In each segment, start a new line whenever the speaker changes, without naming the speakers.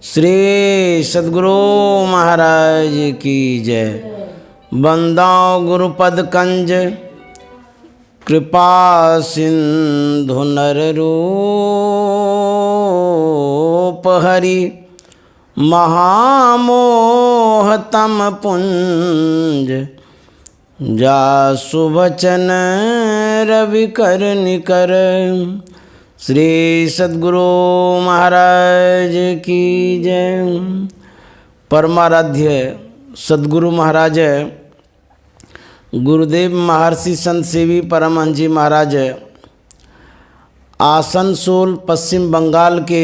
श्री सद्गुरु महाराज की जय। बंदाओ गुरुपद कंज कृपा सिंधु नर रूप हरि महामोहतम पुंज जासु वचन रवि कर निकर। श्री सद्गुरु महाराज की जय। परमाराध्य सद्गुरु महाराज गुरुदेव महर्षि संत सेवी परमहंस जी महाराज आसनसोल पश्चिम बंगाल के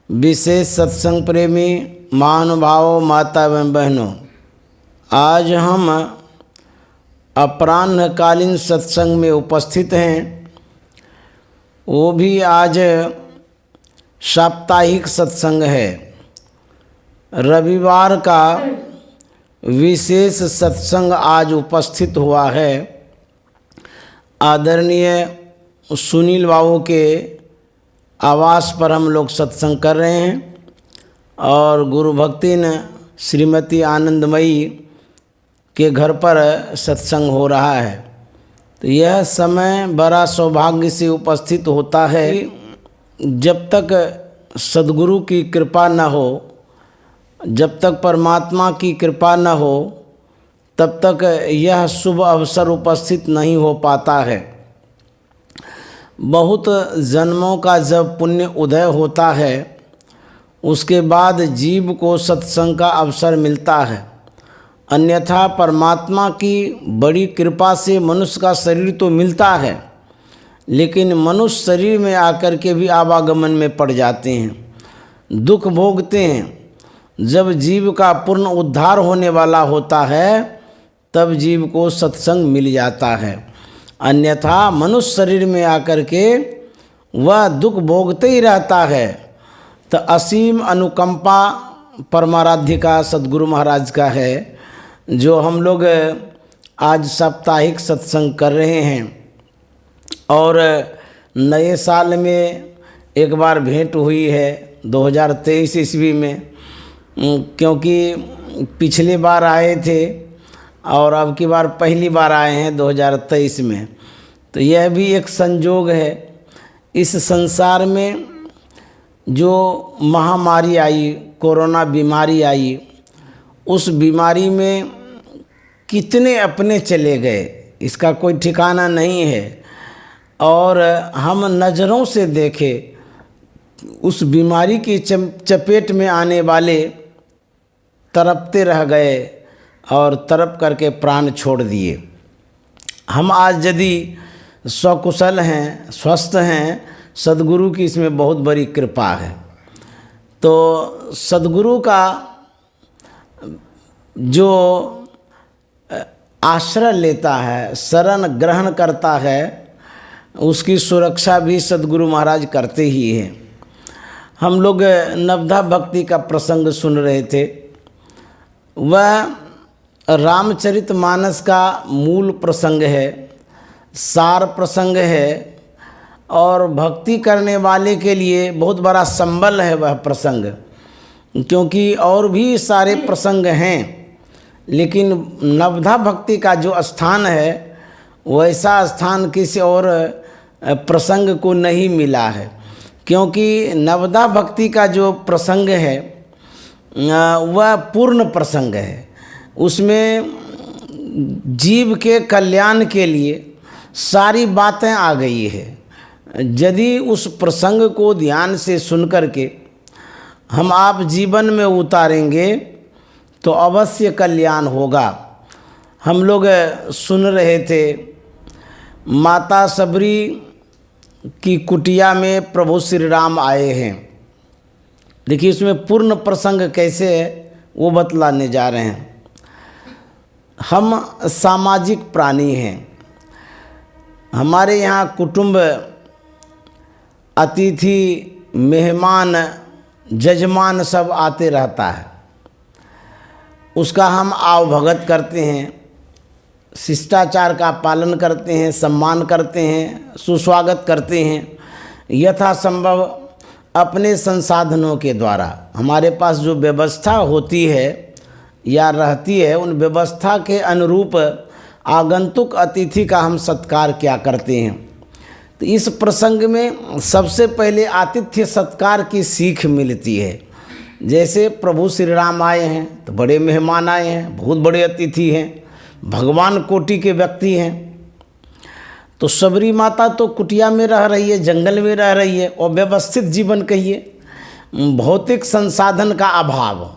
विशेष सत्संग प्रेमी महानुभावों माता एवं बहनों, आज हम अपराह्नकालीन सत्संग में उपस्थित हैं। वो भी आज साप्ताहिक सत्संग है। रविवार का विशेष सत्संग आज उपस्थित हुआ है। आदरणीय सुनील बाबू के आवास पर हम लोग सत्संग कर रहे हैं और गुरु भक्ति ने श्रीमती आनंदमयी के घर पर सत्संग हो रहा है। तो यह समय बड़ा सौभाग्य से उपस्थित होता है। जब तक सद्गुरु की कृपा न हो, जब तक परमात्मा की कृपा न हो, तब तक यह शुभ अवसर उपस्थित नहीं हो पाता है। बहुत जन्मों का जब पुण्य उदय होता है, उसके बाद जीव को सत्संग का अवसर मिलता है। अन्यथा परमात्मा की बड़ी कृपा से मनुष्य का शरीर तो मिलता है, लेकिन मनुष्य शरीर में आकर के भी आवागमन में पड़ जाते हैं, दुख भोगते हैं। जब जीव का पूर्ण उद्धार होने वाला होता है, तब जीव को सत्संग मिल जाता है। अन्यथा मनुष्य शरीर में आकर के वह दुख भोगते ही रहता है। तो असीम अनुकंपा परमाराध्य का सद्गुरु महाराज का है, जो हम लोग आज साप्ताहिक सत्संग कर रहे हैं। और नए साल में एक बार भेंट हुई है 2023 ईस्वी में, क्योंकि पिछले बार आए थे और अब की बार पहली बार आए हैं 2023 में। तो यह भी एक संयोग है। इस संसार में जो महामारी आई, कोरोना बीमारी आई, उस बीमारी में कितने अपने चले गए, इसका कोई ठिकाना नहीं है। और हम नज़रों से देखें, उस बीमारी की चपेट में आने वाले तड़पते रह गए और तड़प करके प्राण छोड़ दिए। हम आज यदि सकुशल हैं, स्वस्थ हैं, सद्गुरु की इसमें बहुत बड़ी कृपा है। तो सद्गुरु का जो आश्रय लेता है, शरण ग्रहण करता है, उसकी सुरक्षा भी सद्गुरु महाराज करते ही हैं। हम लोग नवधा भक्ति का प्रसंग सुन रहे थे। वह रामचरितमानस का मूल प्रसंग है, सार प्रसंग है और भक्ति करने वाले के लिए बहुत बड़ा संबल है वह प्रसंग। क्योंकि और भी सारे प्रसंग हैं, लेकिन नवधा भक्ति का जो स्थान है, वैसा स्थान किसी और प्रसंग को नहीं मिला है। क्योंकि नवधा भक्ति का जो प्रसंग है वह पूर्ण प्रसंग है। उसमें जीव के कल्याण के लिए सारी बातें आ गई है। यदि उस प्रसंग को ध्यान से सुन करके हम आप जीवन में उतारेंगे तो अवश्य कल्याण होगा। हम लोग सुन रहे थे, माता सबरी की कुटिया में प्रभु श्री राम आए हैं। देखिए इसमें पूर्ण प्रसंग कैसे है वो बतलाने जा रहे हैं। हम सामाजिक प्राणी हैं। हमारे यहाँ कुटुंब, अतिथि, मेहमान, जजमान सब आते रहता है। उसका हम आवभगत करते हैं, शिष्टाचार का पालन करते हैं, सम्मान करते हैं, सुस्वागत करते हैं। यथासंभव अपने संसाधनों के द्वारा। हमारे पास जो व्यवस्था होती है या रहती है, उन व्यवस्था के अनुरूप आगंतुक अतिथि का हम सत्कार क्या करते हैं। तो इस प्रसंग में सबसे पहले आतिथ्य सत्कार की सीख मिलती है। जैसे प्रभु श्री राम आए हैं तो बड़े मेहमान आए हैं, बहुत बड़े अतिथि हैं, भगवान कोटि के व्यक्ति हैं। तो सबरी माता तो कुटिया में रह रही है, जंगल में रह रही है, और व्यवस्थित जीवन कहिए, भौतिक संसाधन का अभाव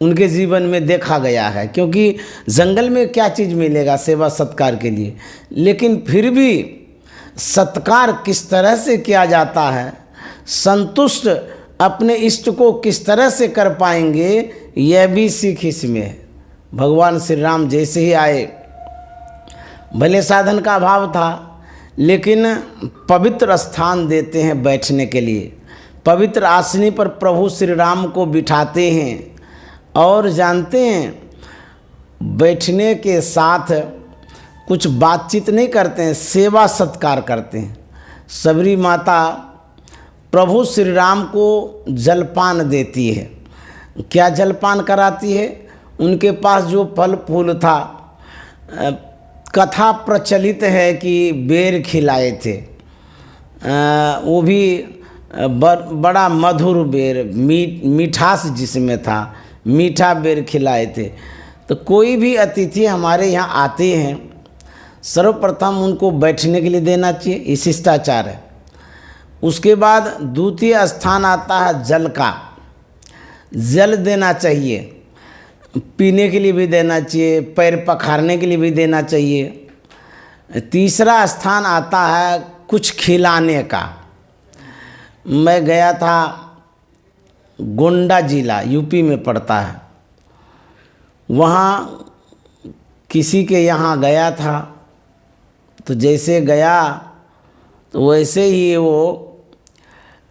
उनके जीवन में देखा गया है, क्योंकि जंगल में क्या चीज़ मिलेगा सेवा सत्कार के लिए। लेकिन फिर भी सत्कार किस तरह से किया जाता है, संतुष्ट अपने इष्ट को किस तरह से कर पाएंगे, यह भी सीख इसमें है। भगवान श्री राम जैसे ही आए, भले साधन का अभाव था, लेकिन पवित्र स्थान देते हैं बैठने के लिए। पवित्र आसनी पर प्रभु श्री राम को बिठाते हैं और जानते हैं बैठने के साथ कुछ बातचीत नहीं करते हैं, सेवा सत्कार करते हैं। सबरी माता प्रभु श्री राम को जलपान देती है। क्या जलपान कराती है? उनके पास जो फल फूल था, कथा प्रचलित है कि बेर खिलाए थे, वो भी बड़ा मधुर बेर, मिठास जिसमें था, मीठा बेर खिलाए थे। तो कोई भी अतिथि हमारे यहाँ आते हैं, सर्वप्रथम उनको बैठने के लिए देना चाहिए, ये शिष्टाचार है। उसके बाद द्वितीय स्थान आता है जल का, जल देना चाहिए, पीने के लिए भी देना चाहिए, पैर पखारने के लिए भी देना चाहिए। तीसरा स्थान आता है कुछ खिलाने का। मैं गया था, गोंडा जिला यूपी में पड़ता है, वहाँ किसी के यहाँ गया था। तो जैसे गया तो वैसे ही वो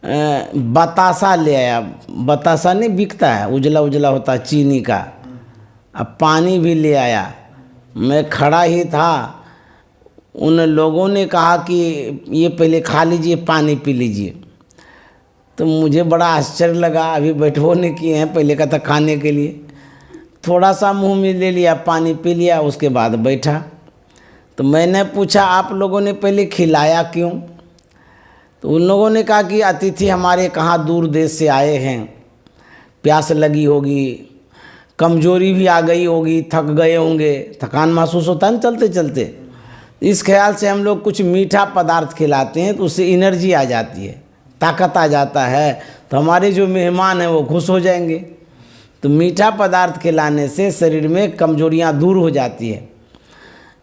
बतासा ले आया। बतासा नहीं बिकता है, उजला उजला होता है चीनी का। अब पानी भी ले आया। मैं खड़ा ही था, उन लोगों ने कहा कि ये पहले खा लीजिए, पानी पी लीजिए। तो मुझे बड़ा आश्चर्य लगा, अभी बैठो नहीं किए हैं, पहले का था खाने के लिए। थोड़ा सा मुंह में ले लिया, पानी पी लिया, उसके बाद बैठा। तो मैंने पूछा आप लोगों ने पहले खिलाया क्यों? तो उन लोगों ने कहा कि अतिथि हमारे कहाँ दूर देश से आए हैं, प्यास लगी होगी, कमजोरी भी आ गई होगी, थक गए होंगे, थकान महसूस होता है ना चलते चलते। इस ख्याल से हम लोग कुछ मीठा पदार्थ खिलाते हैं, तो उससे एनर्जी आ जाती है, ताकत आ जाता है, तो हमारे जो मेहमान हैं वो खुश हो जाएंगे। तो मीठा पदार्थ खिलाने से शरीर में कमजोरियां दूर हो जाती है।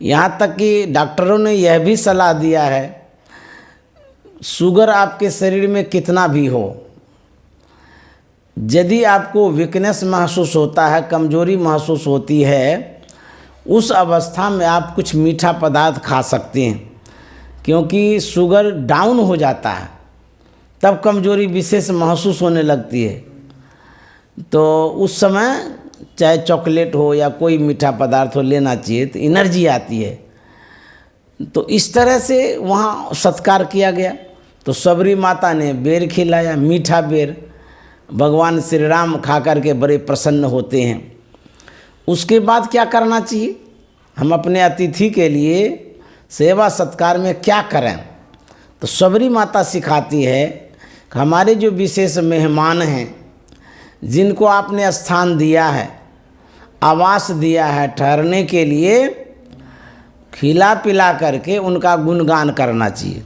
यहाँ तक कि डॉक्टरों ने यह भी सलाह दिया है, शुगर आपके शरीर में कितना भी हो, यदि आपको वीकनेस महसूस होता है, कमजोरी महसूस होती है, उस अवस्था में आप कुछ मीठा पदार्थ खा सकते हैं, क्योंकि शुगर डाउन हो जाता है, तब कमजोरी विशेष महसूस होने लगती है। तो उस समय चाहे चॉकलेट हो या कोई मीठा पदार्थ हो लेना चाहिए, तो एनर्जी आती है। तो इस तरह से वहाँ सत्कार किया गया। तो सबरी माता ने बेर खिलाया, मीठा बेर। भगवान श्री राम खा कर के बड़े प्रसन्न होते हैं। उसके बाद क्या करना चाहिए, हम अपने अतिथि के लिए सेवा सत्कार में क्या करें? तो सबरी माता सिखाती है कि हमारे जो विशेष मेहमान हैं, जिनको आपने स्थान दिया है, आवास दिया है ठहरने के लिए, खिला पिला करके उनका गुणगान करना चाहिए,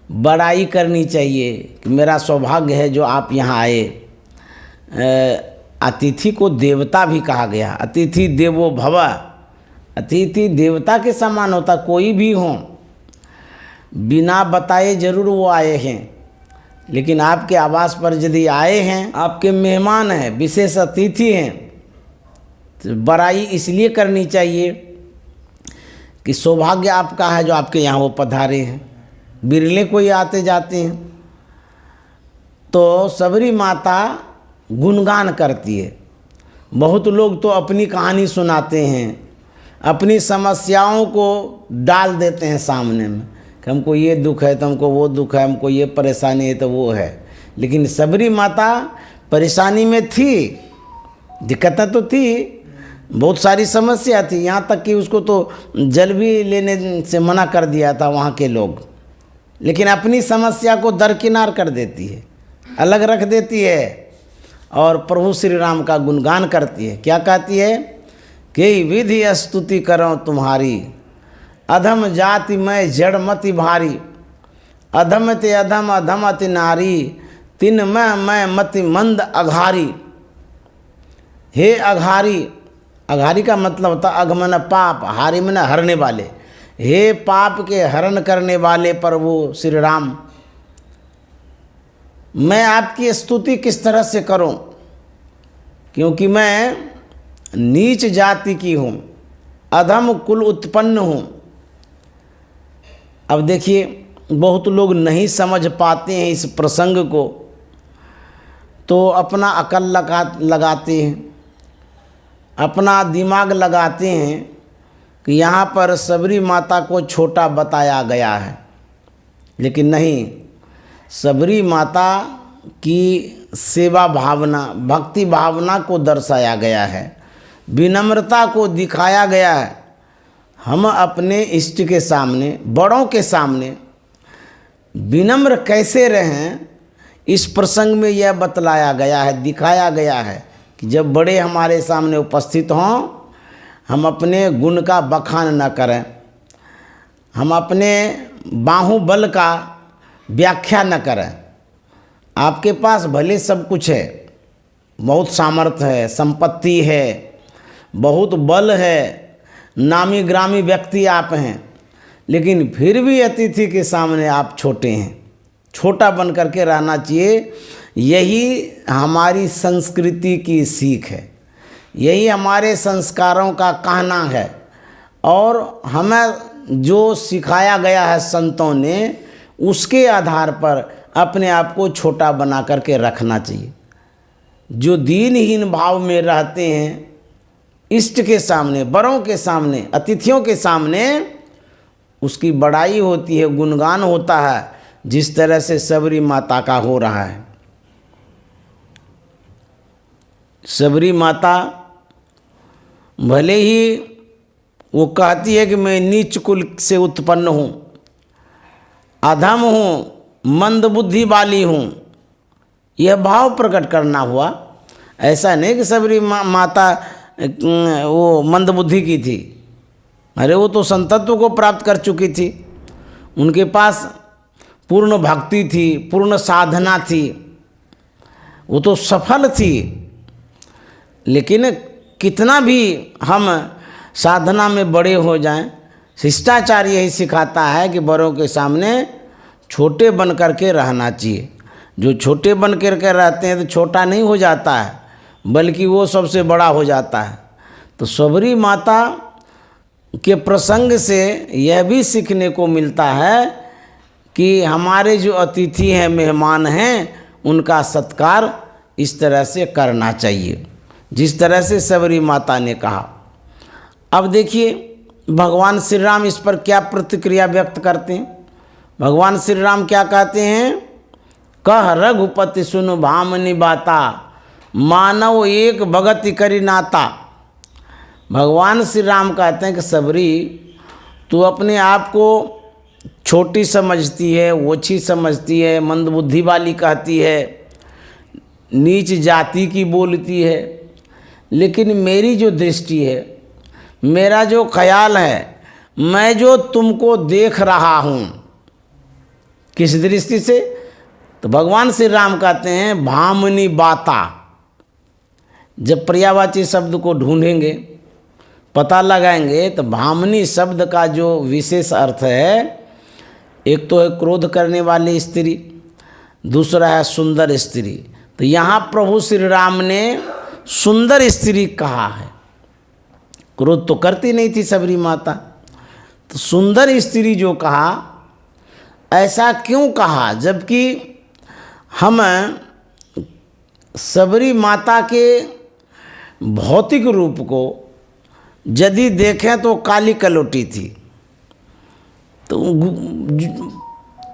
बड़ाई करनी चाहिए कि मेरा सौभाग्य है जो आप यहाँ आए। अतिथि को देवता भी कहा गया, अतिथि देवो भव। अतिथि देवता के समान होता, कोई भी हो, बिना बताए जरूर वो आए हैं, लेकिन आपके आवास पर यदि आए हैं, आपके मेहमान हैं, विशेष अतिथि हैं, तो बड़ाई इसलिए करनी चाहिए कि सौभाग्य आपका है जो आपके यहाँ वो पधारे हैं। बिरले कोई आते जाते हैं। तो सबरी माता गुणगान करती है। बहुत लोग तो अपनी कहानी सुनाते हैं, अपनी समस्याओं को डाल देते हैं सामने में कि हमको ये दुख है तो हमको वो दुख है, हमको ये परेशानी है तो वो है। लेकिन सबरी माता परेशानी में थी, दिक्कतें तो थी, बहुत सारी समस्या थी, यहाँ तक कि उसको तो जल भी लेने से मना कर दिया था वहाँ के लोग। लेकिन अपनी समस्या को दरकिनार कर देती है, अलग रख देती है और प्रभु श्री राम का गुणगान करती है। क्या कहती है कि विधि स्तुति करो तुम्हारी, अधम जाति मैं जड़ मति भारी, अधम ते अधम अधम अति नारी, तिन मैं मति मंद अघारी। हे अघारी, अघारी का मतलब होता अघ मन पाप, हारी मन हरने वाले। हे पाप के हरण करने वाले प्रभु श्री राम, मैं आपकी स्तुति किस तरह से करूं, क्योंकि मैं नीच जाति की हूं, अधम कुल उत्पन्न हूं। अब देखिए बहुत लोग नहीं समझ पाते हैं इस प्रसंग को, तो अपना अकल लगाते हैं, अपना दिमाग लगाते हैं कि यहाँ पर सबरी माता को छोटा बताया गया है। लेकिन नहीं, सबरी माता की सेवा भावना, भक्ति भावना को दर्शाया गया है, विनम्रता को दिखाया गया है। हम अपने इष्ट के सामने, बड़ों के सामने विनम्र कैसे रहें, इस प्रसंग में यह बतलाया गया है, दिखाया गया है कि जब बड़े हमारे सामने उपस्थित हों, हम अपने गुण का बखान न करें, हम अपने बाहुबल का व्याख्या न करें। आपके पास भले सब कुछ है, बहुत सामर्थ्य है, संपत्ति है, बहुत बल है, नामी ग्रामी व्यक्ति आप हैं, लेकिन फिर भी अतिथि के सामने आप छोटे हैं। छोटा बन करके रहना चाहिए। यही हमारी संस्कृति की सीख है, यही हमारे संस्कारों का कहना है, और हमें जो सिखाया गया है संतों ने, उसके आधार पर अपने आप को छोटा बना करके रखना चाहिए। जो दीनहीन भाव में रहते हैं, इष्ट के सामने, बड़ों के सामने, अतिथियों के सामने, उसकी बड़ाई होती है, गुणगान होता है, जिस तरह से सबरी माता का हो रहा है। सबरी माता भले ही वो कहती है कि मैं नीच कुल से उत्पन्न हूँ, अधम हूँ, मंद बुद्धि वाली हूँ, यह भाव प्रकट करना हुआ। ऐसा नहीं कि सबरी माता वो मंद बुद्धि की थी, अरे वो तो संतत्व को प्राप्त कर चुकी थी, उनके पास पूर्ण भक्ति थी, पूर्ण साधना थी, वो तो सफल थी। लेकिन कितना भी हम साधना में बड़े हो जाएं, शिष्टाचार यही सिखाता है कि बड़ों के सामने छोटे बन करके रहना चाहिए। जो छोटे बन करके रहते हैं तो छोटा नहीं हो जाता है, बल्कि वो सबसे बड़ा हो जाता है। तो सबरी माता के प्रसंग से यह भी सीखने को मिलता है कि हमारे जो अतिथि हैं, मेहमान हैं, उनका सत्कार इस तरह से करना चाहिए, जिस तरह से सबरी माता ने कहा। अब देखिए भगवान श्री राम इस पर क्या प्रतिक्रिया व्यक्त करते हैं। भगवान श्री राम क्या कहते हैं, कह रघुपति सुनु भामनी बाता, मानव एक भगति करी नाता। भगवान श्री राम कहते हैं कि सबरी, तू अपने आप को छोटी समझती है, ओछी समझती है, मंदबुद्धि वाली कहती है, नीच जाति की बोलती है, लेकिन मेरी जो दृष्टि है, मेरा जो ख्याल है, मैं जो तुमको देख रहा हूँ, किस दृष्टि से, तो भगवान श्री राम कहते हैं भामनी बाता। जब पर्यायवाची शब्द को ढूंढेंगे, पता लगाएंगे, तो भामनी शब्द का जो विशेष अर्थ है, एक तो है क्रोध करने वाली स्त्री, दूसरा है सुंदर स्त्री। तो यहाँ प्रभु श्री राम ने सुंदर स्त्री कहा है, क्रोध तो करती नहीं थी सबरी माता, तो सुंदर स्त्री जो कहा, ऐसा क्यों कहा, जबकि हम सबरी माता के भौतिक रूप को यदि देखें तो काली कलोटी थी।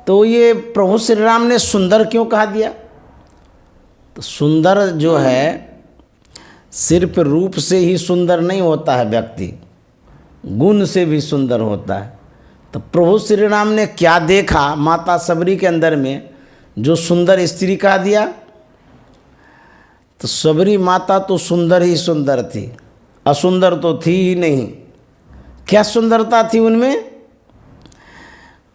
तो ये प्रभु श्री राम ने सुंदर क्यों कहा दिया, तो सुंदर जो है सिर्फ रूप से ही सुंदर नहीं होता है व्यक्ति, गुण से भी सुंदर होता है। तो प्रभु श्री राम ने क्या देखा माता सबरी के अंदर में जो सुंदर स्त्री का दिया? तो सबरी माता तो सुंदर ही सुंदर थी, असुंदर तो थी ही नहीं। क्या सुंदरता थी उनमें?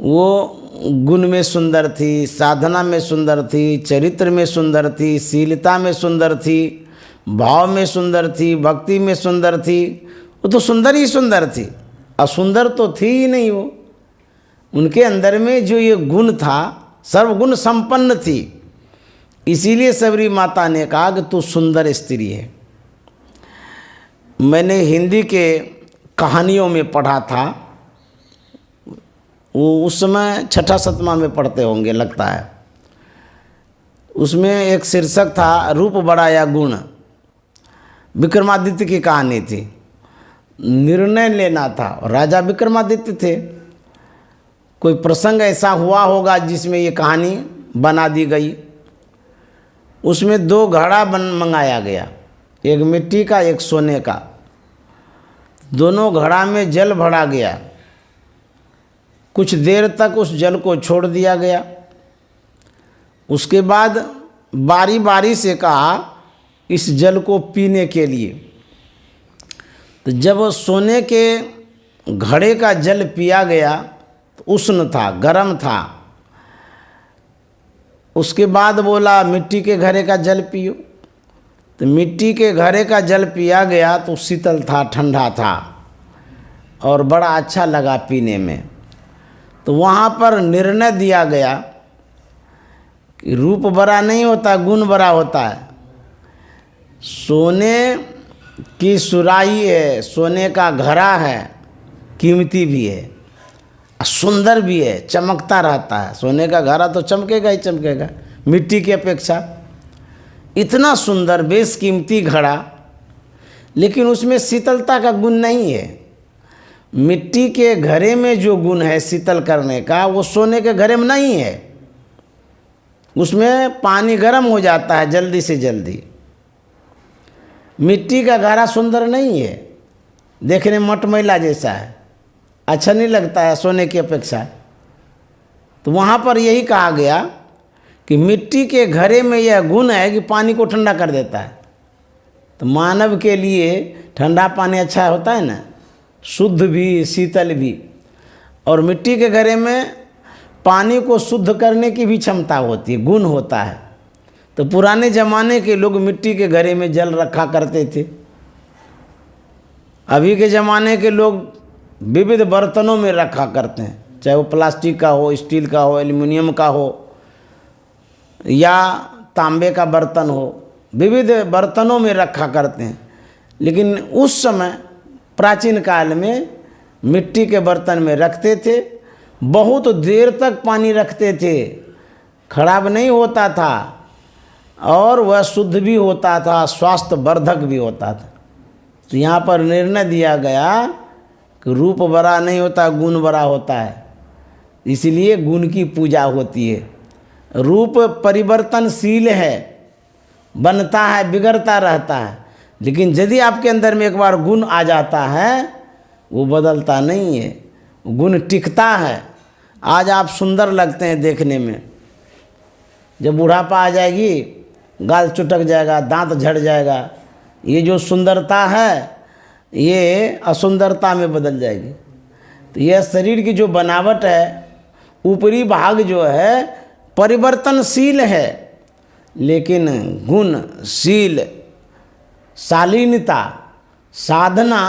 वो गुण में सुंदर थी, साधना में सुंदर थी, चरित्र में सुंदर थी, शीलता में सुंदर थी, भाव में सुंदर थी, भक्ति में सुंदर थी। वो तो सुंदर ही सुंदर थी, असुंदर तो थी ही नहीं। वो उनके अंदर में जो ये गुण था सर्वगुण संपन्न थी। इसीलिए सबरी माता ने कहा कि तू सुंदर स्त्री है। मैंने हिंदी के कहानियों में पढ़ा था, वो उस समय छठा सतमा में पढ़ते होंगे लगता है। उसमें एक शीर्षक था रूप बड़ा या गुण। विक्रमादित्य की कहानी थी, निर्णय लेना था। राजा विक्रमादित्य थे। कोई प्रसंग ऐसा हुआ होगा जिसमें ये कहानी बना दी गई। उसमें दो घड़ा मंगाया गया, एक मिट्टी का एक सोने का। दोनों घड़ा में जल भरा गया। कुछ देर तक उस जल को छोड़ दिया गया। उसके बाद बारी बारी से कहा इस जल को पीने के लिए। तो जब सोने के घड़े का जल पिया गया तो उष्ण था, गर्म था। उसके बाद बोला मिट्टी के घड़े का जल पियो। तो मिट्टी के घड़े का जल पिया गया तो शीतल था, ठंडा था और बड़ा अच्छा लगा पीने में। तो वहाँ पर निर्णय दिया गया कि रूप बड़ा नहीं होता, गुण बड़ा होता है। सोने की सुराही है, सोने का घड़ा है, कीमती भी है, सुंदर भी है, चमकता रहता है। सोने का घड़ा तो चमकेगा ही चमकेगा मिट्टी की अपेक्षा। इतना सुंदर बेशकीमती घड़ा, लेकिन उसमें शीतलता का गुण नहीं है। मिट्टी के घड़े में जो गुण है शीतल करने का, वो सोने के घड़े में नहीं है। उसमें पानी गर्म हो जाता है जल्दी से जल्दी। मिट्टी का घड़ा सुंदर नहीं है, देखने में मटमैला जैसा है, अच्छा नहीं लगता है सोने की अपेक्षा। तो वहाँ पर यही कहा गया कि मिट्टी के घड़े में यह गुण है कि पानी को ठंडा कर देता है। तो मानव के लिए ठंडा पानी अच्छा होता है ना, शुद्ध भी शीतल भी। और मिट्टी के घड़े में पानी को शुद्ध करने की भी क्षमता होती है, गुण होता है। तो पुराने ज़माने के लोग मिट्टी के घड़े में जल रखा करते थे। अभी के ज़माने के लोग विविध बर्तनों में रखा करते हैं, चाहे वो प्लास्टिक का हो, स्टील का हो, एल्युमिनियम का हो या तांबे का बर्तन हो, विविध बर्तनों में रखा करते हैं। लेकिन उस समय प्राचीन काल में मिट्टी के बर्तन में रखते थे, बहुत देर तक पानी रखते थे, खराब नहीं होता था और वह शुद्ध भी होता था, स्वास्थ्य वर्धक भी होता था। तो यहाँ पर निर्णय दिया गया कि रूप बड़ा नहीं होता, गुण बड़ा होता है। इसलिए गुण की पूजा होती है। रूप परिवर्तनशील है, बनता है, बिगड़ता रहता है, लेकिन यदि आपके अंदर में एक बार गुण आ जाता है वो बदलता नहीं है, गुण टिकता है। आज आप सुंदर लगते हैं देखने में, जब बुढ़ापा आ जाएगी गाल चुटक जाएगा, दांत झड़ जाएगा, ये जो सुंदरता है ये असुंदरता में बदल जाएगी। तो यह शरीर की जो बनावट है, ऊपरी भाग जो है परिवर्तनशील है, लेकिन गुणशील, शालीनता, साधना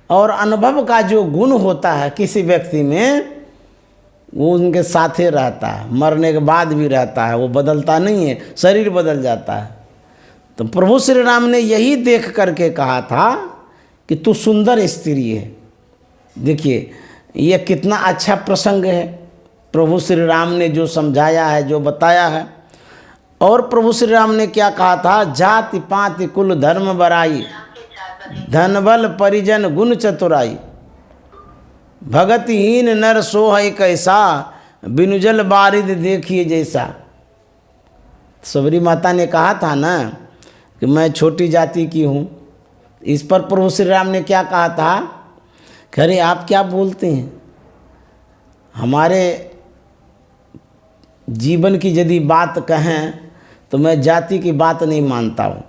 और अनुभव का जो गुण होता है किसी व्यक्ति में, वो उनके साथ ही रहता है, मरने के बाद भी रहता है, वो बदलता नहीं है, शरीर बदल जाता है। तो प्रभु श्री राम ने यही देख करके कहा था कि तू सुंदर स्त्री है। देखिए यह कितना अच्छा प्रसंग है, प्रभु श्री राम ने जो समझाया है, जो बताया है। और प्रभु श्री राम ने क्या कहा था? जाति पाति कुल धर्म बराई, धन बल परिजन गुण चतुराई, भगतहीन नर सोहै कैसा, बिनु जल बारिद देखिए जैसा। सबरी माता ने कहा था ना कि मैं छोटी जाति की हूँ। इस पर प्रभु श्री राम ने क्या कहा था कि अरे आप क्या बोलते हैं, हमारे जीवन की यदि बात कहें तो मैं जाति की बात नहीं मानता हूँ,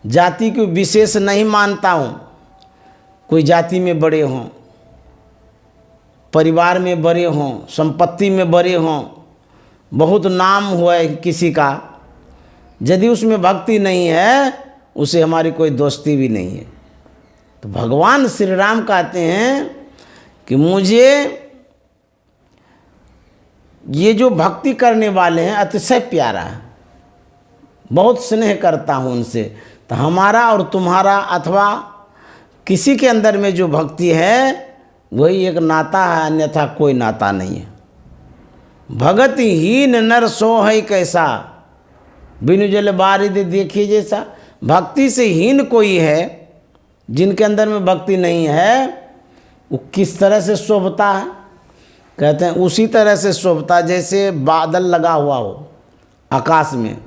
जाति को विशेष नहीं मानता हूँ। कोई जाति में बड़े हों, परिवार में बड़े हों, संपत्ति में बड़े हों, बहुत नाम हुआ है किसी का, यदि उसमें भक्ति नहीं है उसे हमारी कोई दोस्ती भी नहीं है। तो भगवान श्री राम कहते हैं कि मुझे ये जो भक्ति करने वाले हैं अतिशय प्यारा है, बहुत स्नेह करता हूँ उनसे। तो हमारा और तुम्हारा अथवा किसी के अंदर में जो भक्ति है वही एक नाता है, अन्यथा कोई नाता नहीं है। भगति हीन नर सो है कैसा, बिनु जल बारिद देखिए जैसा। भक्ति से हीन कोई है, जिनके अंदर में भक्ति नहीं है, वो किस तरह से शोभता है। कहते हैं उसी तरह से शोभता जैसे बादल लगा हुआ हो आकाश में,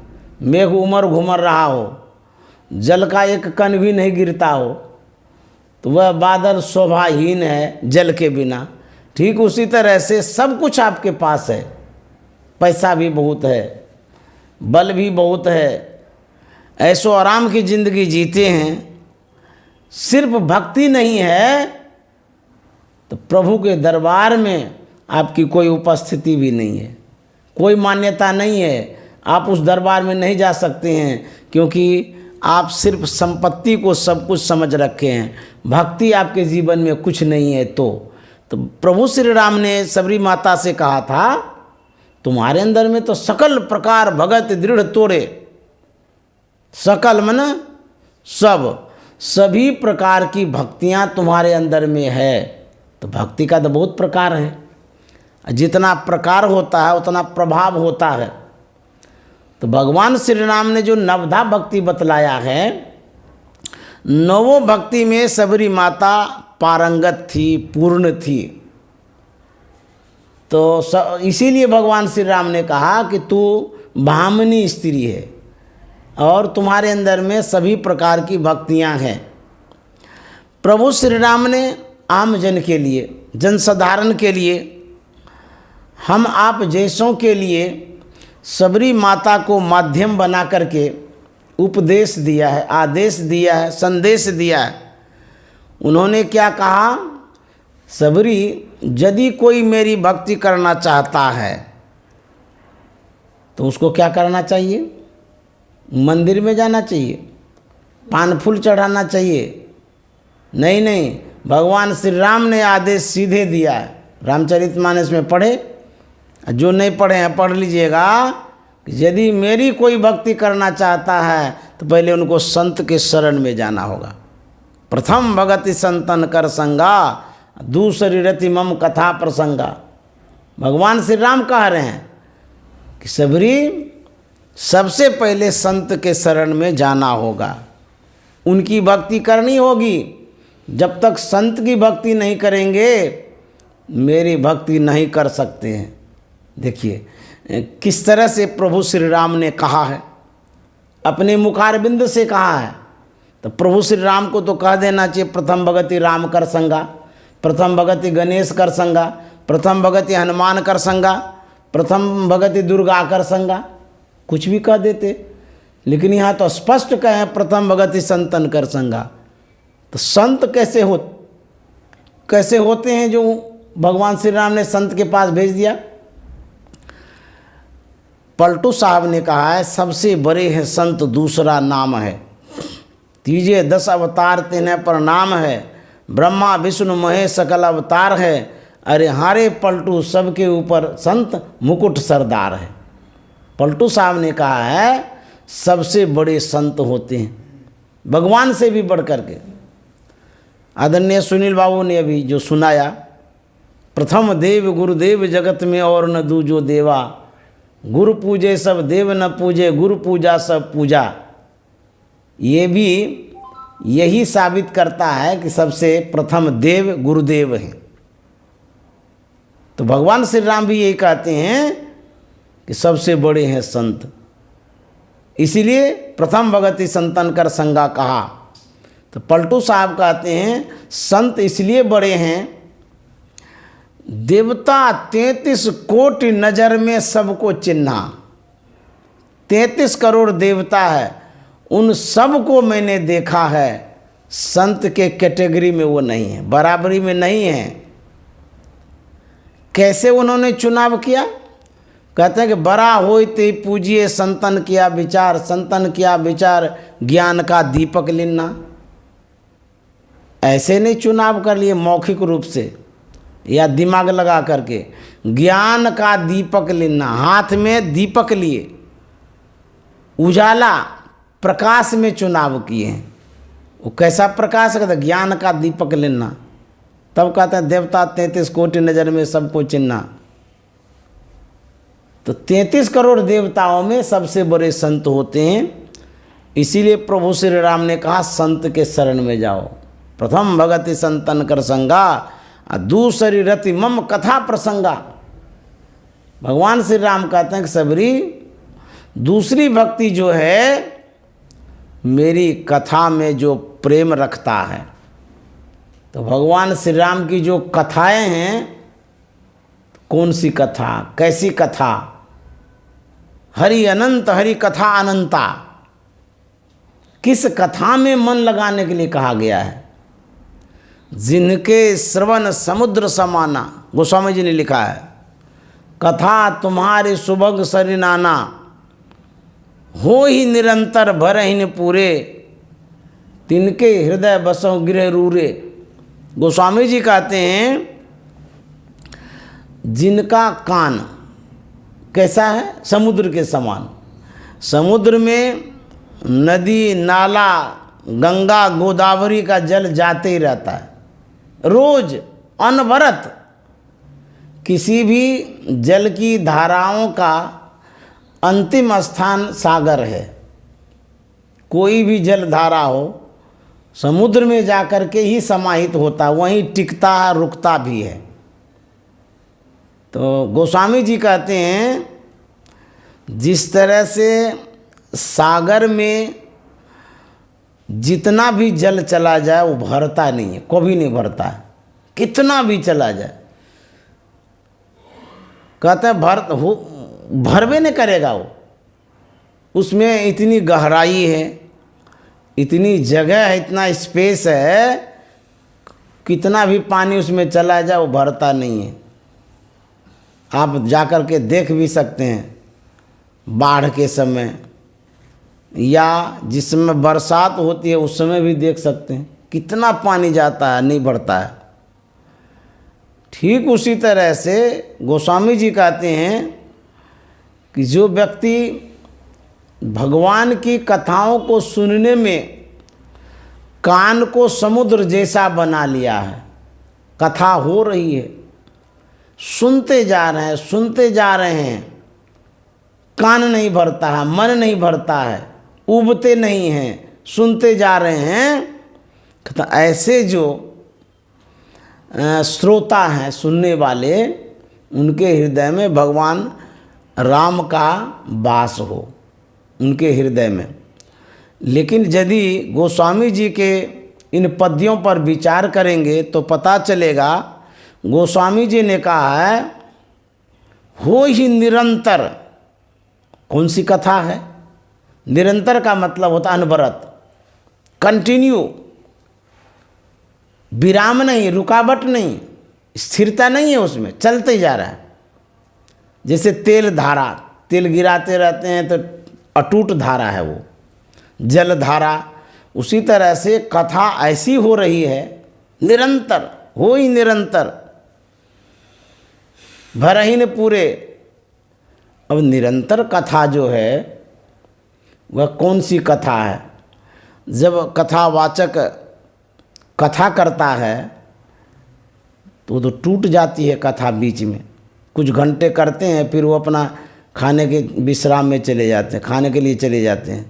मेघ उमड़ घुमर रहा हो, जल का एक कण भी नहीं गिरता हो, तो वह बादल शोभाहीन है जल के बिना। ठीक उसी तरह से सब कुछ आपके पास है, पैसा भी बहुत है, बल भी बहुत है, ऐशो आराम की ज़िंदगी जीते हैं, सिर्फ भक्ति नहीं है तो प्रभु के दरबार में आपकी कोई उपस्थिति भी नहीं है, कोई मान्यता नहीं है। आप उस दरबार में नहीं जा सकते हैं क्योंकि आप सिर्फ संपत्ति को सब कुछ समझ रखे हैं, भक्ति आपके जीवन में कुछ नहीं है। तो प्रभु श्री राम ने सबरी माता से कहा था तुम्हारे अंदर में तो सकल प्रकार भगत दृढ़ तोड़े, सकल मन सब, सभी प्रकार की भक्तियाँ तुम्हारे अंदर में है। तो भक्ति का तो बहुत प्रकार है, जितना प्रकार होता है उतना प्रभाव होता है। तो भगवान श्री राम ने जो नवधा भक्ति बतलाया है, नवों भक्ति में सबरी माता पारंगत थी, पूर्ण थी। तो इसीलिए भगवान श्री राम ने कहा कि तू भामिनी स्त्री है और तुम्हारे अंदर में सभी प्रकार की भक्तियां हैं। प्रभु श्री राम ने आम जन के लिए, जनसाधारण के लिए, हम आप जैसों के लिए सबरी माता को माध्यम बना करके उपदेश दिया है, आदेश दिया है, संदेश दिया है। उन्होंने क्या कहा, सबरी यदि कोई मेरी भक्ति करना चाहता है तो उसको क्या करना चाहिए, मंदिर में जाना चाहिए, पान फूल चढ़ाना चाहिए? नहीं, भगवान श्री राम ने आदेश सीधे दिया है। रामचरितमानस में पढ़े, जो नहीं पढ़े हैं पढ़ लीजिएगा। यदि मेरी कोई भक्ति करना चाहता है तो पहले उनको संत के शरण में जाना होगा। प्रथम भगति संतन कर संगा, दूसरी रति मम कथा प्रसंगा। भगवान श्री राम कह रहे हैं कि सबरी सबसे पहले संत के शरण में जाना होगा, उनकी भक्ति करनी होगी। जब तक संत की भक्ति नहीं करेंगे मेरी भक्ति नहीं कर सकते हैं। देखिए किस तरह से प्रभु श्री राम ने कहा है, अपने मुखारबिंद से कहा है। तो प्रभु श्री राम को तो कह देना चाहिए प्रथम भगति राम कर संगा, प्रथम भगति गणेश कर संगा, प्रथम भगति हनुमान कर संगा, प्रथम भगति दुर्गा कर संगा, कुछ भी कह देते। लेकिन यहाँ तो स्पष्ट कहें प्रथम भगति संतन कर संगा। तो संत कैसे होते हैं जो भगवान श्री राम ने संत के पास भेज दिया? पलटू साहब ने कहा है सबसे बड़े हैं संत दूसरा नाम है, तीजे 10 अवतार तिन्हें प्रणाम है, ब्रह्मा विष्णु महेश सकल अवतार है, अरे हारे पलटू सबके ऊपर संत मुकुट सरदार है। पलटू साहब ने कहा है सबसे बड़े संत होते हैं भगवान से भी बढ़ करके। आदरणीय सुनील बाबू ने अभी जो सुनाया, प्रथम देव गुरुदेव जगत में और न दूजो देवा, गुरु पूजे सब देव न पूजे, गुरु पूजा सब पूजा। ये भी यही साबित करता है कि सबसे प्रथम देव गुरुदेव हैं। तो भगवान श्री राम भी यही कहते हैं कि सबसे बड़े हैं संत। इसीलिए प्रथम भगति संतन कर संगा कहा। तो पलटू साहब कहते हैं संत इसलिए बड़े हैं, देवता 33 कोटि नज़र में सबको चिन्हा। 33 करोड़ देवता है, उन सबको मैंने देखा है, संत के कैटेगरी में वो नहीं है, बराबरी में नहीं है। कैसे उन्होंने चुनाव किया? कहते हैं कि बड़ा होते पूजिए संतन किया विचार, संतन किया विचार ज्ञान का दीपक लिन्ना। ऐसे नहीं चुनाव कर लिए मौखिक रूप से या दिमाग लगा करके, ज्ञान का दीपक लेना, हाथ में दीपक लिए उजाला प्रकाश में चुनाव किए हैं। वो कैसा प्रकाश कहते? ज्ञान का दीपक लेना। तब कहते हैं देवता 33 कोटि नज़र में सबको चिन्हा। तो 33 करोड़ देवताओं में सबसे बड़े संत होते हैं। इसीलिए प्रभु श्री राम ने कहा संत के शरण में जाओ। प्रथम भगति संतन कर संगा, दूसरी रति मम कथा प्रसंगा। भगवान श्री राम कहते हैं कि सबरी दूसरी भक्ति जो है मेरी कथा में जो प्रेम रखता है। तो भगवान श्री राम की जो कथाएं हैं, कौन सी कथा, कैसी कथा? हरि अनंत, हरि कथा अनंता। किस कथा में मन लगाने के लिए कहा गया है? जिनके श्रवण समुद्र समाना, गोस्वामी जी ने लिखा है, कथा तुम्हारे सुभग सरिनाना, हो ही निरंतर भरहीन पूरे, तिनके हृदय बसों गिरे रूरे। गोस्वामी जी कहते हैं जिनका कान कैसा है? समुद्र के समान। समुद्र में नदी नाला गंगा गोदावरी का जल जाते ही रहता है, रोज अनवरत। किसी भी जल की धाराओं का अंतिम स्थान सागर है। कोई भी जल धारा हो समुद्र में जाकर के ही समाहित होता है, वहीं टिकता है, रुकता भी है। तो गोस्वामी जी कहते हैं जिस तरह से सागर में जितना भी जल चला जाए वो भरता नहीं है, कभी नहीं भरता है, कितना भी चला जाए। कहते हैं भरवे नहीं करेगा वो, उसमें इतनी गहराई है, इतनी जगह है, इतना स्पेस है, कितना भी पानी उसमें चला जाए वो भरता नहीं है। आप जाकर के देख भी सकते हैं बाढ़ के समय या जिस समय बरसात होती है उस समय भी देख सकते हैं कितना पानी जाता है, नहीं भरता है। ठीक उसी तरह से गोस्वामी जी कहते हैं कि जो व्यक्ति भगवान की कथाओं को सुनने में कान को समुद्र जैसा बना लिया है, कथा हो रही है, सुनते जा रहे हैं, सुनते जा रहे हैं, कान नहीं भरता है, मन नहीं भरता है, उबते नहीं हैं, सुनते जा रहे हैं, तो ऐसे जो श्रोता हैं, सुनने वाले, उनके हृदय में भगवान राम का वास हो, उनके हृदय में। लेकिन यदि गोस्वामी जी के इन पद्यों पर विचार करेंगे तो पता चलेगा गोस्वामी जी ने कहा है हो ही निरंतर। कौन सी कथा है? निरंतर का मतलब होता अनवरत, कंटिन्यू, विराम नहीं, रुकावट नहीं, स्थिरता नहीं है, उसमें चलते जा रहा है। जैसे तेल धारा, तेल गिराते रहते हैं तो अटूट धारा है वो, जल धारा। उसी तरह से कथा ऐसी हो रही है निरंतर, हो ही निरंतर, भरहीन पूरे। अब निरंतर कथा जो है वह कौन सी कथा है? जब कथावाचक कथा करता है तो टूट जाती है कथा बीच में। कुछ घंटे करते हैं, फिर वो अपना खाने के विश्राम में चले जाते हैं, खाने के लिए चले जाते हैं,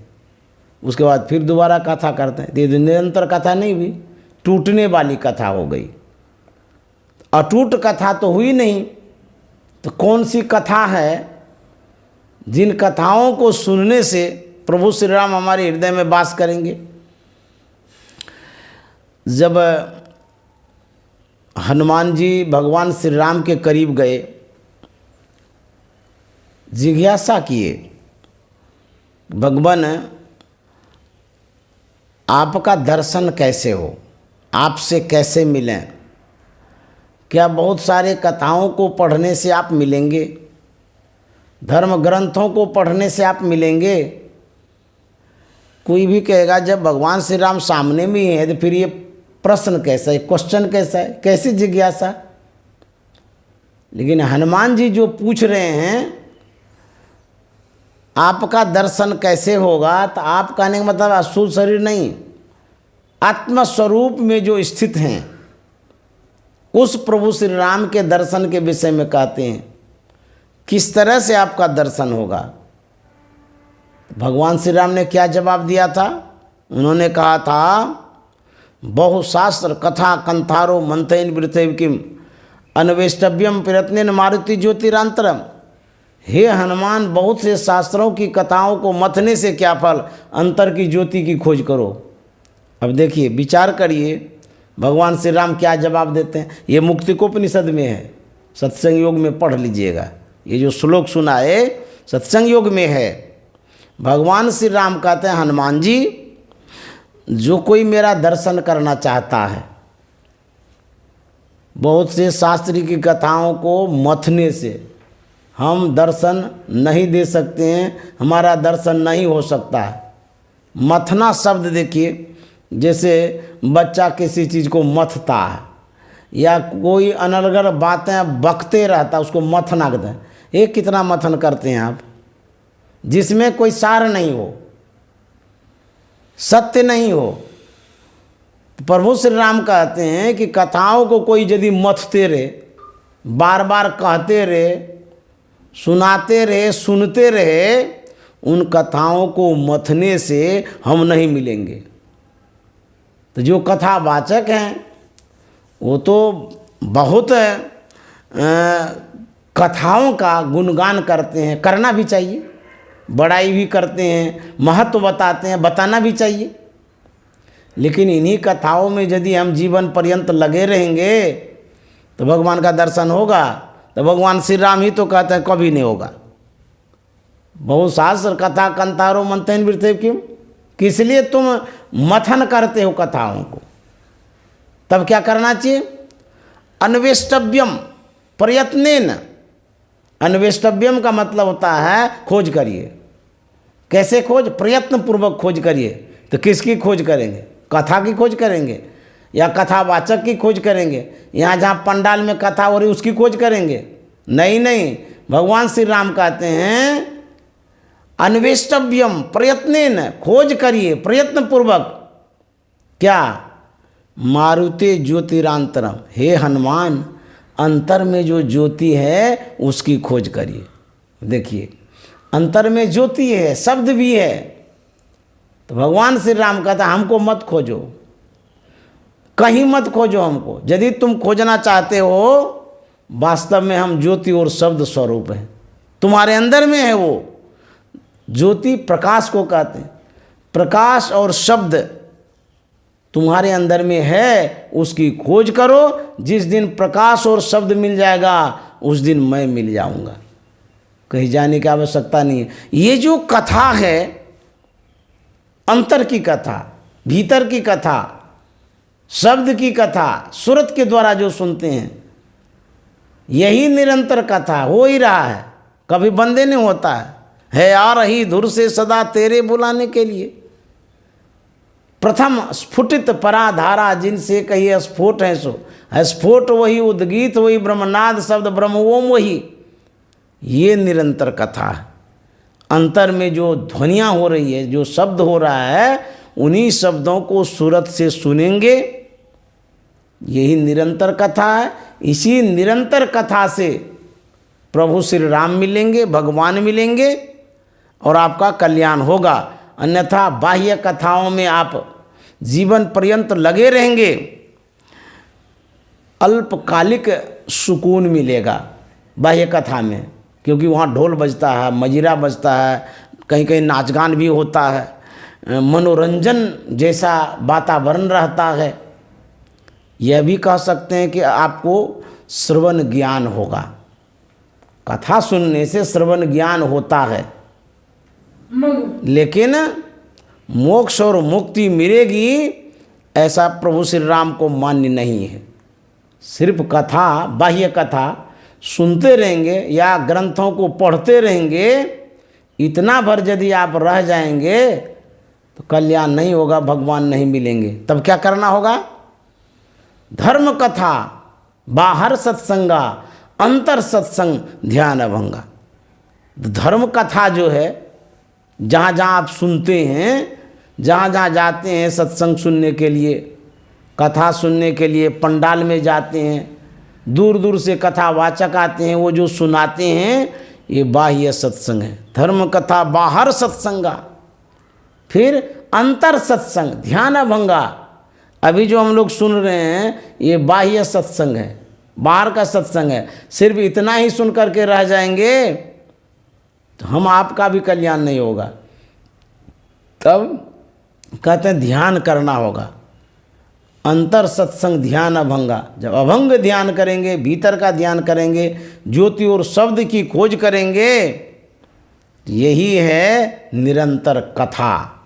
उसके बाद फिर दोबारा कथा करते हैं। ये निरंतर कथा नहीं हुई, टूटने वाली कथा हो गई। अटूट कथा तो हुई नहीं। तो कौन सी कथा है? जिन कथाओं को सुनने से प्रभु श्री राम हमारे हृदय में वास करेंगे। जब हनुमान जी भगवान श्री राम के करीब गए, जिज्ञासा किए, भगवान आपका दर्शन कैसे हो, आपसे कैसे मिलें? क्या बहुत सारे कथाओं को पढ़ने से आप मिलेंगे? धर्म ग्रंथों को पढ़ने से आप मिलेंगे? कोई भी कहेगा जब भगवान श्री राम सामने में ही है तो फिर ये प्रश्न कैसा है, क्वेश्चन कैसा है, कैसी जिज्ञासा? लेकिन हनुमान जी जो पूछ रहे हैं आपका दर्शन कैसे होगा, तो आप कहने का मतलब असूल शरीर नहीं, आत्मस्वरूप में जो स्थित हैं उस प्रभु श्री राम के दर्शन के विषय में कहते हैं। किस तरह से आपका दर्शन होगा? भगवान श्री राम ने क्या जवाब दिया था? उन्होंने कहा था बहुशास्त्र कथा कंथारो मंथन वृथैव किम अन्वेष्टव्यम प्रयत्नेन मारुति ज्योतिरांतरम। हे हनुमान, बहुत से शास्त्रों की कथाओं को मथने से क्या फल, अंतर की ज्योति की खोज करो। अब देखिए, विचार करिए भगवान श्री राम क्या जवाब देते हैं। ये मुक्तिकोपनिषद में है, सत्संग योग में पढ़ लीजिएगा। ये जो श्लोक सुना है सत्संग योग में है। भगवान श्री राम कहते हैं हनुमान जी, जो कोई मेरा दर्शन करना चाहता है, बहुत से शास्त्री की कथाओं को मथने से हम दर्शन नहीं दे सकते हैं, हमारा दर्शन नहीं हो सकता है। मथना शब्द देखिए, जैसे बच्चा किसी चीज़ को मथता है या कोई अनर्गल बातें बकते रहता है, उसको मथना कहते हैं। ये कितना मथन करते हैं आप, जिसमें कोई सार नहीं हो, सत्य नहीं हो। प्रभु श्री राम कहते हैं कि कथाओं को कोई यदि मथते रहे, बार बार कहते रहे, सुनाते रहे, सुनते रहे, उन कथाओं को मथने से हम नहीं मिलेंगे। तो जो कथावाचक हैं वो तो बहुत कथाओं का गुणगान करते हैं, करना भी चाहिए, बड़ाई भी करते हैं, महत्व बताते हैं, बताना भी चाहिए। लेकिन इन्हीं कथाओं में यदि हम जीवन पर्यंत लगे रहेंगे तो भगवान का दर्शन होगा? तो भगवान श्री राम ही तो कहते हैं कभी नहीं होगा। बहुत शास्त्र कथा कंतारो मंथन वृथैव किम, किस लिए तुम मथन करते हो कथाओं को? तब क्या करना चाहिए? अन्वेष्टव्यम प्रयत्नेन। अन्वेष्टव्यम का मतलब होता है खोज करिए। कैसे खोज? प्रयत्न पूर्वक खोज करिए। तो किसकी खोज करेंगे? कथा की खोज करेंगे या कथावाचक की खोज करेंगे? यहाँ जहाँ पंडाल में कथा हो रही उसकी खोज करेंगे? नहीं, भगवान श्री राम कहते हैं अन्वेष्टव्यम प्रयत्नेन, खोज करिए प्रयत्न पूर्वक। क्या? मारुते ज्योतिरांतरम। हे हनुमान, अंतर में जो ज्योति है उसकी खोज करिए। देखिए, अंतर में ज्योति है, शब्द भी है। तो भगवान श्री राम कहता है हमको मत खोजो, कहीं मत खोजो हमको। यदि तुम खोजना चाहते हो, वास्तव में हम ज्योति और शब्द स्वरूप हैं, तुम्हारे अंदर में है वो ज्योति। प्रकाश को कहते हैं, प्रकाश और शब्द तुम्हारे अंदर में है, उसकी खोज करो। जिस दिन प्रकाश और शब्द मिल जाएगा उस दिन मैं मिल जाऊंगा, कहीं जाने की आवश्यकता नहीं है। ये जो कथा है, अंतर की कथा, भीतर की कथा, शब्द की कथा, सुरत के द्वारा जो सुनते हैं, यही निरंतर कथा हो ही रहा है, कभी बंदे नहीं होता है आ रही धुर से सदा तेरे बुलाने के लिए। प्रथम स्फुटित पराधारा जिनसे कहिए स्फोट है सो, स्फोट वही, उद्गीत वही, ब्रह्मनाद शब्द ब्रह्म ओम वही। ये निरंतर कथा है। अंतर में जो ध्वनियाँ हो रही है, जो शब्द हो रहा है, उन्हीं शब्दों को सूरत से सुनेंगे, यही निरंतर कथा है। इसी निरंतर कथा से प्रभु श्री राम मिलेंगे, भगवान मिलेंगे और आपका कल्याण होगा। अन्यथा बाह्य कथाओं में आप जीवन पर्यंत लगे रहेंगे, अल्पकालिक सुकून मिलेगा बाह्य कथा में, क्योंकि वहाँ ढोल बजता है, मजीरा बजता है, कहीं कहीं नाच गान भी होता है, मनोरंजन जैसा वातावरण रहता है। यह भी कह सकते हैं कि आपको श्रवण ज्ञान होगा। कथा सुनने से श्रवण ज्ञान होता है, लेकिन मोक्ष और मुक्ति मिलेगी ऐसा प्रभु श्री राम को मान्य नहीं है। सिर्फ कथा, बाह्य कथा सुनते रहेंगे या ग्रंथों को पढ़ते रहेंगे, इतना भर यदि आप रह जाएंगे तो कल्याण नहीं होगा, भगवान नहीं मिलेंगे। तब क्या करना होगा? धर्म कथा बाहर सत्संगा, अंतर सत्संग ध्यान अभंगा। धर्म कथा जो है, जहाँ जहाँ आप सुनते हैं, जहाँ जहाँ जाते हैं सत्संग सुनने के लिए, कथा सुनने के लिए, पंडाल में जाते हैं, दूर दूर से कथावाचक आते हैं, वो जो सुनाते हैं ये बाह्य सत्संग है। धर्म कथा बाहर सत्संगा, फिर अंतर सत्संग ध्यान अभंगा। अभी जो हम लोग सुन रहे हैं ये बाह्य सत्संग है, बाहर का सत्संग है। सिर्फ इतना ही सुन करके रह जाएंगे तो हम आपका भी कल्याण नहीं होगा। तब कहते हैं ध्यान करना होगा, अंतर सत्संग ध्यान अभंगा। जब अभंग ध्यान करेंगे, भीतर का ध्यान करेंगे, ज्योति और शब्द की खोज करेंगे, यही है निरंतर कथा।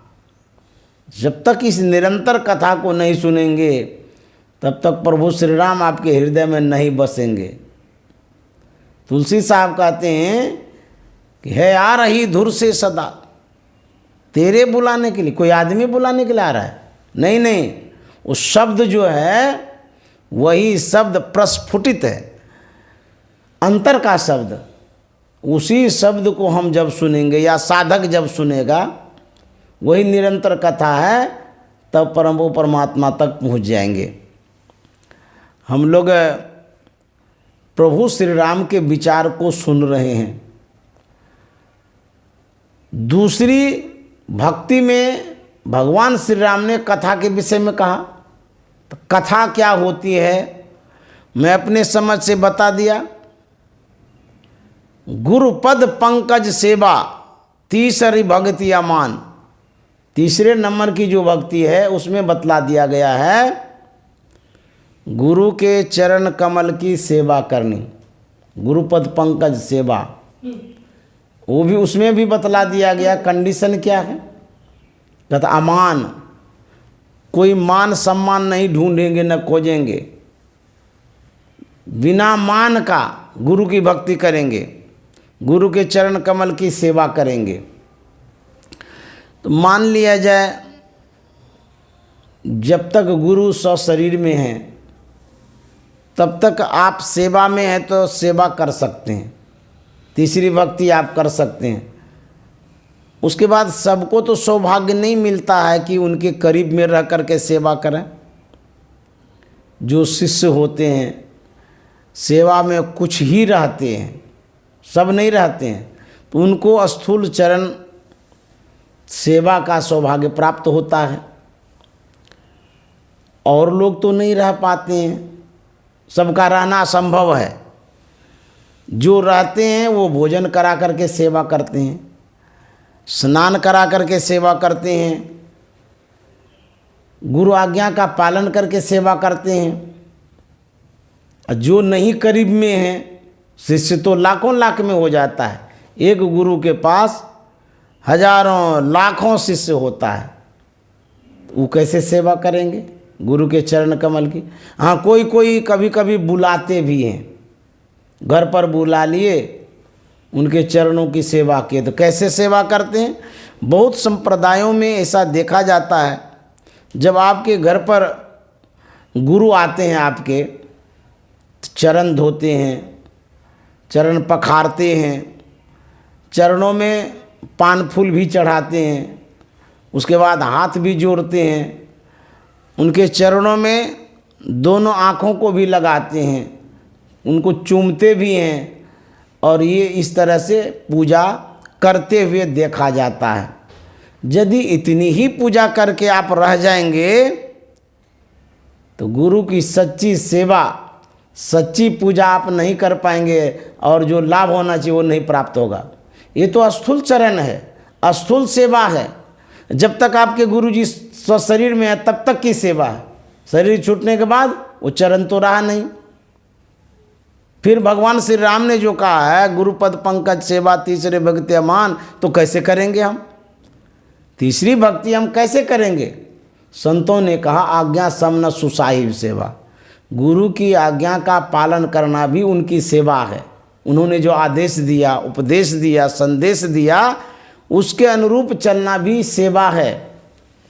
जब तक इस निरंतर कथा को नहीं सुनेंगे तब तक प्रभु श्री राम आपके हृदय में नहीं बसेंगे। तुलसी साहब कहते हैं कि है आ रही धुर से सदा, तेरे बुलाने के लिए। कोई आदमी बुलाने के लिए आ रहा है? नहीं नहीं, उस शब्द जो है वही शब्द प्रस्फुटित है, अंतर का शब्द। उसी शब्द को हम जब सुनेंगे या साधक जब सुनेगा, वही निरंतर कथा है, तब परम परमात्मा तक पहुंच जाएंगे। हम लोग प्रभु श्री राम के विचार को सुन रहे हैं। दूसरी भक्ति में भगवान श्री राम ने कथा के विषय में कहा। तो कथा क्या होती है मैं अपने समझ से बता दिया। गुरुपद पंकज सेवा तीसरी भक्ति अमान, तीसरे नंबर की जो भक्ति है उसमें बतला दिया गया है गुरु के चरण कमल की सेवा करनी, गुरुपद पंकज सेवा। वो भी उसमें भी बतला दिया गया कंडीशन क्या है। कहता अमान, कोई मान सम्मान नहीं ढूंढेंगे न खोजेंगे, बिना मान का गुरु की भक्ति करेंगे, गुरु के चरण कमल की सेवा करेंगे। तो मान लिया जाए जब तक गुरु सशरीर में है तब तक आप सेवा में हैं तो सेवा कर सकते हैं, तीसरी भक्ति आप कर सकते हैं। उसके बाद सबको तो सौभाग्य नहीं मिलता है कि उनके करीब में रह कर के सेवा करें। जो शिष्य होते हैं सेवा में कुछ ही रहते हैं, सब नहीं रहते हैं, तो उनको स्थूल चरण सेवा का सौभाग्य प्राप्त होता है। और लोग तो नहीं रह पाते हैं, सबका रहना असंभव है। जो रहते हैं वो भोजन करा करके सेवा करते हैं, स्नान करा करके सेवा करते हैं, गुरु आज्ञा का पालन करके सेवा करते हैं। जो नहीं करीब में है, शिष्य तो लाखों लाख में हो जाता है। एक गुरु के पास हजारों लाखों शिष्य होता है, वो कैसे सेवा करेंगे गुरु के चरण कमल की। हाँ, कोई कोई कभी कभी बुलाते भी हैं, घर पर बुला लिए, उनके चरणों की सेवा किए। तो कैसे सेवा करते हैं? बहुत संप्रदायों में ऐसा देखा जाता है, जब आपके घर पर गुरु आते हैं, आपके चरण धोते हैं, चरण पखारते हैं, चरणों में पान फूल भी चढ़ाते हैं, उसके बाद हाथ भी जोड़ते हैं, उनके चरणों में दोनों आँखों को भी लगाते हैं, उनको चूमते भी हैं, और ये इस तरह से पूजा करते हुए देखा जाता है। यदि इतनी ही पूजा करके आप रह जाएंगे तो गुरु की सच्ची सेवा, सच्ची पूजा आप नहीं कर पाएंगे, और जो लाभ होना चाहिए वो नहीं प्राप्त होगा। ये तो स्थूल चरण है, स्थूल सेवा है। जब तक आपके गुरुजी स्वशरीर में है तब तक की सेवा है। शरीर छूटने के बाद वो चरण तो रहा नहीं। फिर भगवान श्री राम ने जो कहा है गुरुपद पंकज सेवा तीसरे भक्ति अमान, तो कैसे करेंगे हम? तीसरी भक्ति हम कैसे करेंगे? संतों ने कहा आज्ञा समन सुसाहिब सेवा। गुरु की आज्ञा का पालन करना भी उनकी सेवा है। उन्होंने जो आदेश दिया, उपदेश दिया, संदेश दिया, उसके अनुरूप चलना भी सेवा है।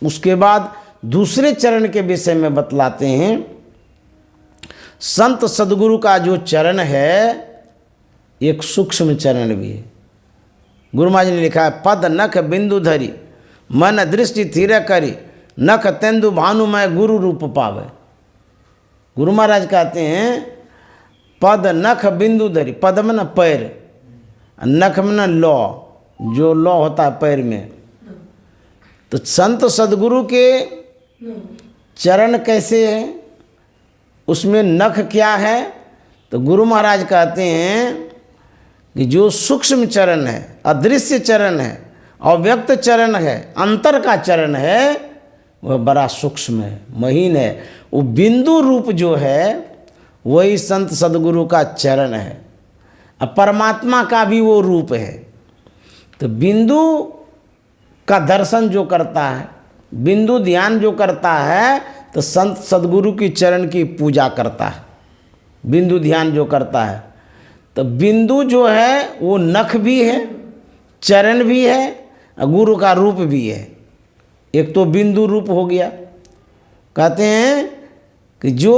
उसके बाद दूसरे चरण के विषय में बतलाते हैं। संत सदगुरु का जो चरण है एक सूक्ष्म चरण भी है। गुरु महाराज ने लिखा है पद नख बिंदु धरी मन दृष्टि थिर करी नख तेंदु भानुमय गुरु रूप पावे। गुरु महाराज कहते हैं पद नख बिंदु धरी, पद में न पैर, नख में न लौ, जो लौ होता है पैर में। तो संत सदगुरु के चरण कैसे हैं, उसमें नख क्या है? तो गुरु महाराज कहते हैं कि जो सूक्ष्म चरण है, अदृश्य चरण है, अव्यक्त चरण है, अंतर का चरण है, वह बड़ा सूक्ष्म है, महीन है। वो बिंदु रूप जो है वही संत सदगुरु का चरण है। अब परमात्मा का भी वो रूप है। तो बिंदु का दर्शन जो करता है, बिंदु ध्यान जो करता है, तो संत सदगुरु की चरण की पूजा करता है। बिंदु ध्यान जो करता है, तो बिंदु जो है वो नख भी है, चरण भी है, और गुरु का रूप भी है। एक तो बिंदु रूप हो गया। कहते हैं कि जो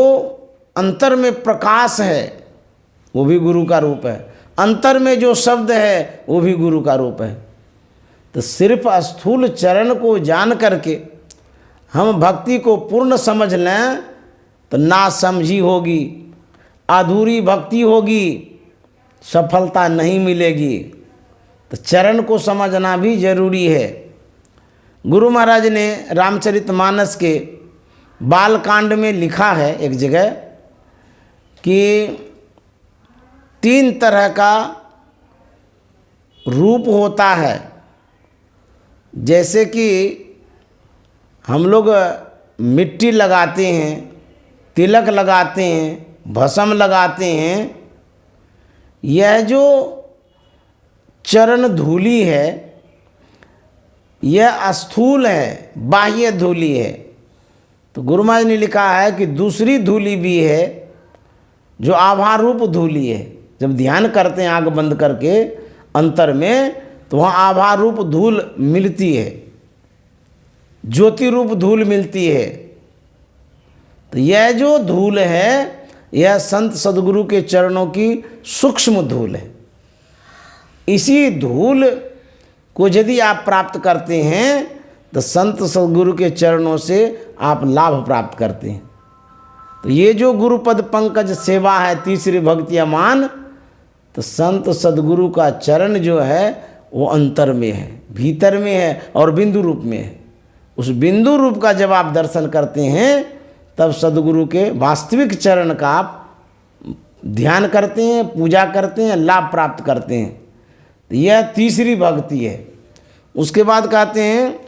अंतर में प्रकाश है वो भी गुरु का रूप है, अंतर में जो शब्द है वो भी गुरु का रूप है। तो सिर्फ स्थूल चरण को जान करके हम भक्ति को पूर्ण समझ लें तो ना समझी होगी, अधूरी भक्ति होगी, सफलता नहीं मिलेगी। तो चरण को समझना भी जरूरी है। गुरु महाराज ने रामचरितमानस के बालकांड में लिखा है एक जगह कि 3 तरह का रूप होता है। जैसे कि हम लोग मिट्टी लगाते हैं, तिलक लगाते हैं, भस्म लगाते हैं। यह जो चरण धूलि है यह स्थूल है, बाह्य धूलि है। तो गुरु महाराज ने लिखा है कि दूसरी धूलि भी है जो आभार रूप धूलि है। जब ध्यान करते हैं आंख बंद करके अंतर में, तो वहाँ आभार रूप धूल मिलती है, ज्योति रूप धूल मिलती है। तो यह जो धूल है यह संत सदगुरु के चरणों की सूक्ष्म धूल है। इसी धूल को यदि आप प्राप्त करते हैं तो संत सदगुरु के चरणों से आप लाभ प्राप्त करते हैं। तो ये जो गुरुपद पंकज सेवा है तीसरी भक्ति अमान, तो संत सदगुरु का चरण जो है वो अंतर में है, भीतर में है और बिंदु रूप में है। उस बिंदु रूप का जब आप दर्शन करते हैं तब सदगुरु के वास्तविक चरण का आप ध्यान करते हैं, पूजा करते हैं, लाभ प्राप्त करते हैं। तो यह तीसरी भक्ति है। उसके बाद कहते हैं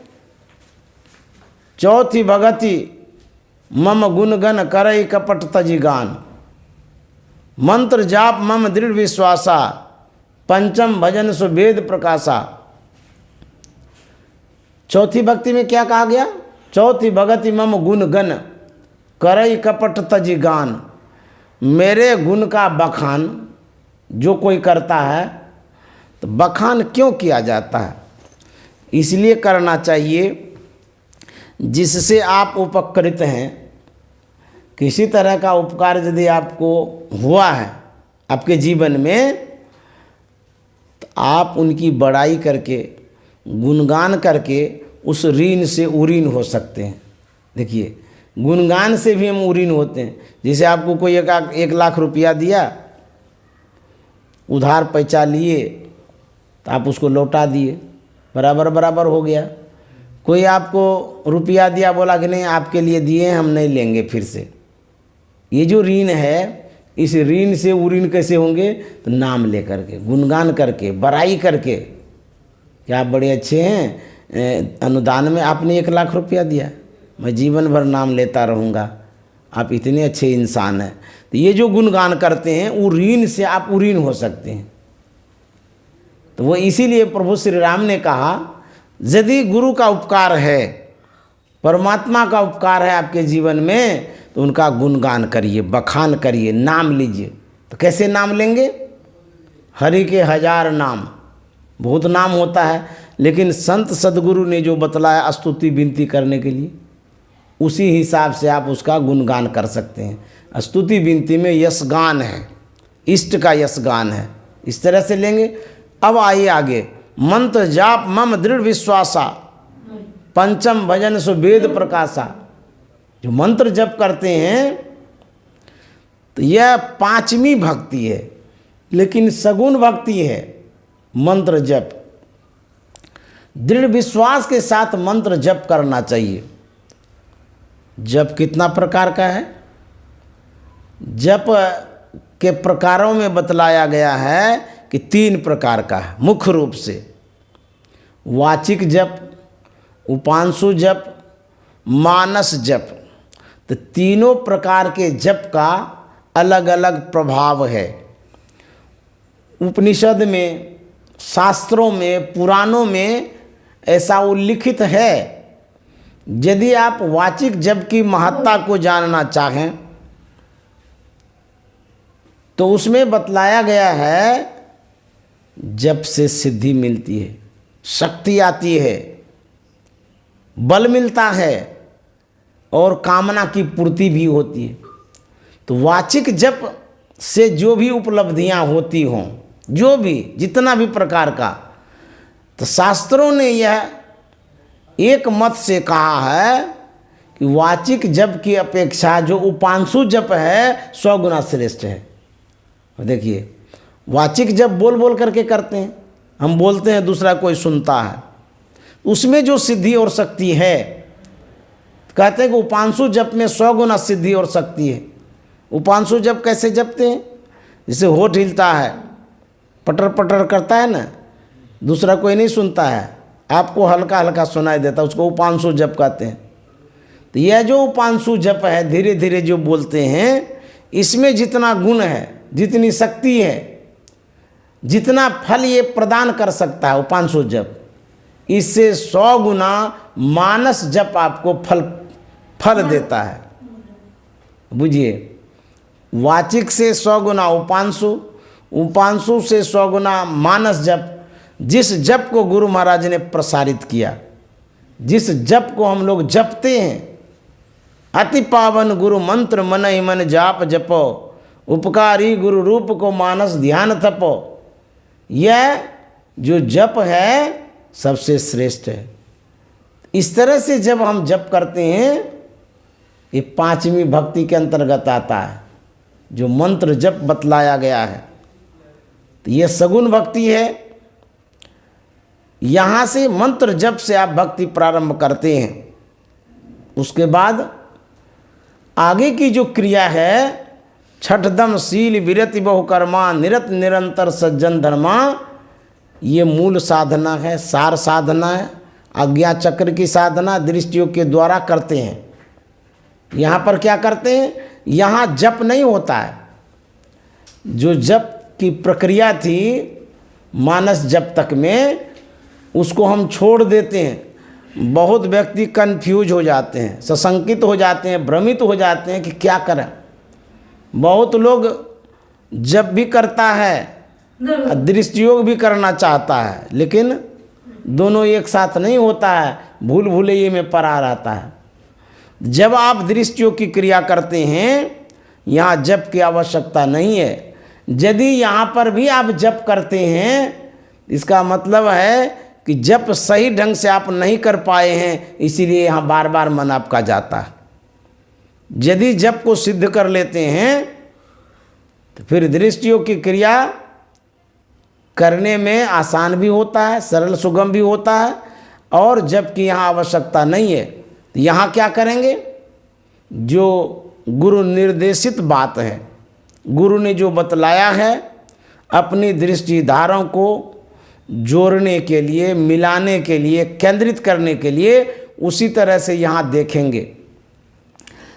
चौथी भगति मम गुणगन करई कपट तजि गान मंत्र जाप मम दृढ़ विश्वासा पंचम भजन सो वेद प्रकाशा। चौथी भक्ति में क्या कहा गया? चौथी भगति मम गुणगन करई कपट तजि गान। मेरे गुण का बखान जो कोई करता है, तो बखान क्यों किया जाता है? इसलिए करना चाहिए जिससे आप उपकृत हैं। किसी तरह का उपकार यदि आपको हुआ है आपके जीवन में, तो आप उनकी बड़ाई करके, गुणगान करके उस ऋण से उऋण हो सकते हैं। देखिए, गुणगान से भी हम उऋण होते हैं। जैसे आपको कोई 1 लाख रुपया दिया, उधार पैसा लिए, तो आप उसको लौटा दिए, बराबर बराबर हो गया। कोई आपको रुपया दिया, बोला कि नहीं आपके लिए दिए, हम नहीं लेंगे फिर से। ये जो ऋण है, इस ऋण से उऋण कैसे होंगे? तो नाम लेकर के, गुणगान करके, बड़ाई करके कि आप बड़े अच्छे हैं, अनुदान में आपने 1 लाख रुपया दिया, मैं जीवन भर नाम लेता रहूँगा, आप इतने अच्छे इंसान हैं। तो ये जो गुणगान करते हैं वो ऋण से आप उऋण हो सकते हैं। तो वो इसीलिए प्रभु श्री राम ने कहा यदि गुरु का उपकार है, परमात्मा का उपकार है आपके जीवन में, तो उनका गुणगान करिए, बखान करिए, नाम लीजिए। तो कैसे नाम लेंगे? हरि के 1000 नाम, बहुत नाम होता है, लेकिन संत सदगुरु ने जो बतलाया स्तुति विनती करने के लिए, उसी हिसाब से आप उसका गुणगान कर सकते हैं। स्तुति विनती में यश गान है, इष्ट का यश गान है, इस तरह से लेंगे। अब आइए आगे, मंत्र जाप मम दृढ़ विश्वासा, पंचम भजन सो वेद प्रकाशा। जो मंत्र जप करते हैं तो यह 5वीं भक्ति है, लेकिन सगुण भक्ति है मंत्र जप। दृढ़ विश्वास के साथ मंत्र जप करना चाहिए। जप कितना प्रकार का है? जप के प्रकारों में बतलाया गया है कि 3 प्रकार का है मुख्य रूप से। वाचिक जप, उपांशु जप, मानस जप। तो तीनों प्रकार के जप का अलग अलग प्रभाव है। उपनिषद में, शास्त्रों में, पुराणों में ऐसा उल्लिखित है। यदि आप वाचिक जप की महत्ता को जानना चाहें तो उसमें बतलाया गया है जप से सिद्धि मिलती है, शक्ति आती है, बल मिलता है और कामना की पूर्ति भी होती है। तो वाचिक जप से जो भी उपलब्धियां होती हों, जो भी जितना भी प्रकार का, तो शास्त्रों ने यह एक मत से कहा है कि वाचिक जप की अपेक्षा जो उपांशु जप है 100 गुना श्रेष्ठ है। देखिए, वाचिक जप बोल बोल करके करते हैं, हम बोलते हैं, दूसरा कोई सुनता है, उसमें जो सिद्धि और शक्ति है, कहते हैं कि उपांशु जप में 100 गुना सिद्धि और शक्ति है। उपांशु जप कैसे जपते हैं? जैसे होठ हिलता है, पटर पटर करता है ना, दूसरा कोई नहीं सुनता है, आपको हल्का हल्का सुनाई देता, उसको उपांशु जप कहते हैं। तो यह जो उपांशु जप है, धीरे धीरे जो बोलते हैं, इसमें जितना गुण है, जितनी शक्ति है, जितना फल ये प्रदान कर सकता है उपांशु जप, इससे 100 गुना मानस जप आपको फल देता है। बुझिए, वाचिक से 100 गुना उपांशु, उपांशु से 100 गुना मानस जप। जिस जप को गुरु महाराज ने प्रसारित किया, जिस जप को हम लोग जपते हैं, अति पावन गुरु मंत्र मन ही मन जाप जपो, उपकारी गुरु रूप को मानस ध्यान थपो। यह जो जप है सबसे श्रेष्ठ है। इस तरह से जब हम जप करते हैं, ये 5वीं भक्ति के अंतर्गत आता है, जो मंत्र जप बतलाया गया है। तो यह सगुण भक्ति है। यहाँ से मंत्र जप से आप भक्ति प्रारंभ करते हैं। उसके बाद आगे की जो क्रिया है, छठदम शील विरति बहुकर्मा निरत निरंतर सज्जन धर्मा, ये मूल साधना है, सार साधना है। आज्ञा चक्र की साधना दृष्टियोग के द्वारा करते हैं। यहाँ पर क्या करते हैं? यहाँ जप नहीं होता है। जो जप की प्रक्रिया थी मानस जप तक में, उसको हम छोड़ देते हैं। बहुत व्यक्ति कंफ्यूज हो जाते हैं, सशंकित हो जाते हैं, भ्रमित हो जाते हैं कि क्या करें। बहुत लोग जप भी करता है, दृष्टियोग भी करना चाहता है, लेकिन दोनों एक साथ नहीं होता है, भूल भुलैये में पड़ा रहता है। जब आप दृष्टियोग की क्रिया करते हैं, यहाँ जप की आवश्यकता नहीं है। यदि यहाँ पर भी आप जप करते हैं, इसका मतलब है कि जप सही ढंग से आप नहीं कर पाए हैं, इसीलिए यहाँ बार बार मन आपका जाता है। यदि जप को सिद्ध कर लेते हैं तो फिर दृष्टियोग की क्रिया करने में आसान भी होता है, सरल सुगम भी होता है। और जबकि यहाँ आवश्यकता नहीं है, तो यहाँ क्या करेंगे? जो गुरु निर्देशित बात है, गुरु ने जो बतलाया है, अपनी दृष्टिधारों को जोड़ने के लिए, मिलाने के लिए, केंद्रित करने के लिए उसी तरह से यहाँ देखेंगे।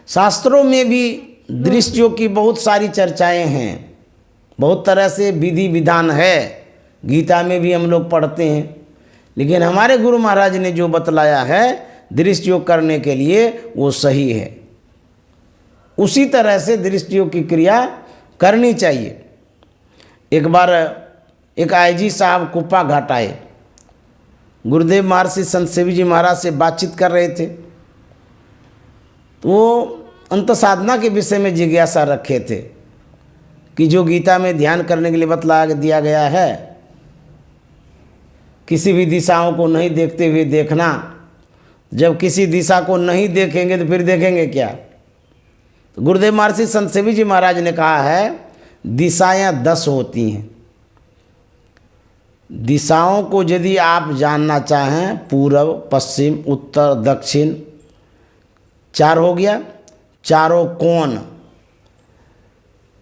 शास्त्रों में भी दृष्टियों की बहुत सारी चर्चाएं हैं, बहुत तरह से विधि विधान है, गीता में भी हम लोग पढ़ते हैं, लेकिन हमारे गुरु महाराज ने जो बतलाया है दृष्टि योग करने के लिए वो सही है। उसी तरह से दृष्टि योग की क्रिया करनी चाहिए। एक बार एक आईजी साहब कुप्पा घाट आए, गुरुदेव महर्षि संत सेवी जी महाराज से बातचीत कर रहे थे, तो वो अंत साधना के विषय में जिज्ञासा रखे थे कि जो गीता में ध्यान करने के लिए बतला दिया गया है, किसी भी दिशाओं को नहीं देखते हुए देखना, जब किसी दिशा को नहीं देखेंगे तो फिर देखेंगे क्या। तो गुरुदेव महर्षि संत सेवी जी महाराज ने कहा है दिशाएं 10 होती हैं। दिशाओं को यदि आप जानना चाहें, पूर्व, पश्चिम, उत्तर, दक्षिण, 4 हो गया, चारों कोण,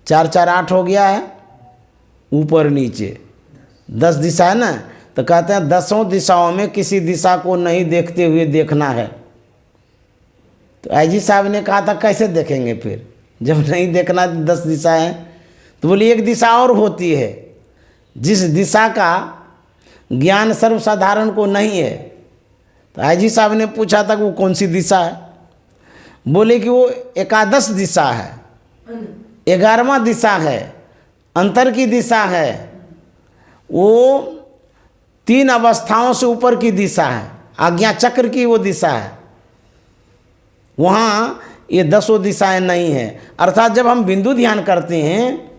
4 4 8 हो गया है, ऊपर नीचे 10 दिशा है ना। तो कहते हैं 10 दिशाओं में किसी दिशा को नहीं देखते हुए देखना है। तो आईजी साहब ने कहा था कैसे देखेंगे फिर, जब नहीं देखना 10 दिशा है। तो बोली एक दिशा और होती है जिस दिशा का ज्ञान सर्वसाधारण को नहीं है। तो आईजी साहब ने पूछा था कि वो कौन सी दिशा है। बोले कि वो एकादश दिशा है, 11वां दिशा है, अंतर की दिशा है, वो 3 अवस्थाओं से ऊपर की दिशा है, आज्ञा चक्र की वो दिशा है। वहाँ ये 10 दिशाएं नहीं है। अर्थात जब हम बिंदु ध्यान करते हैं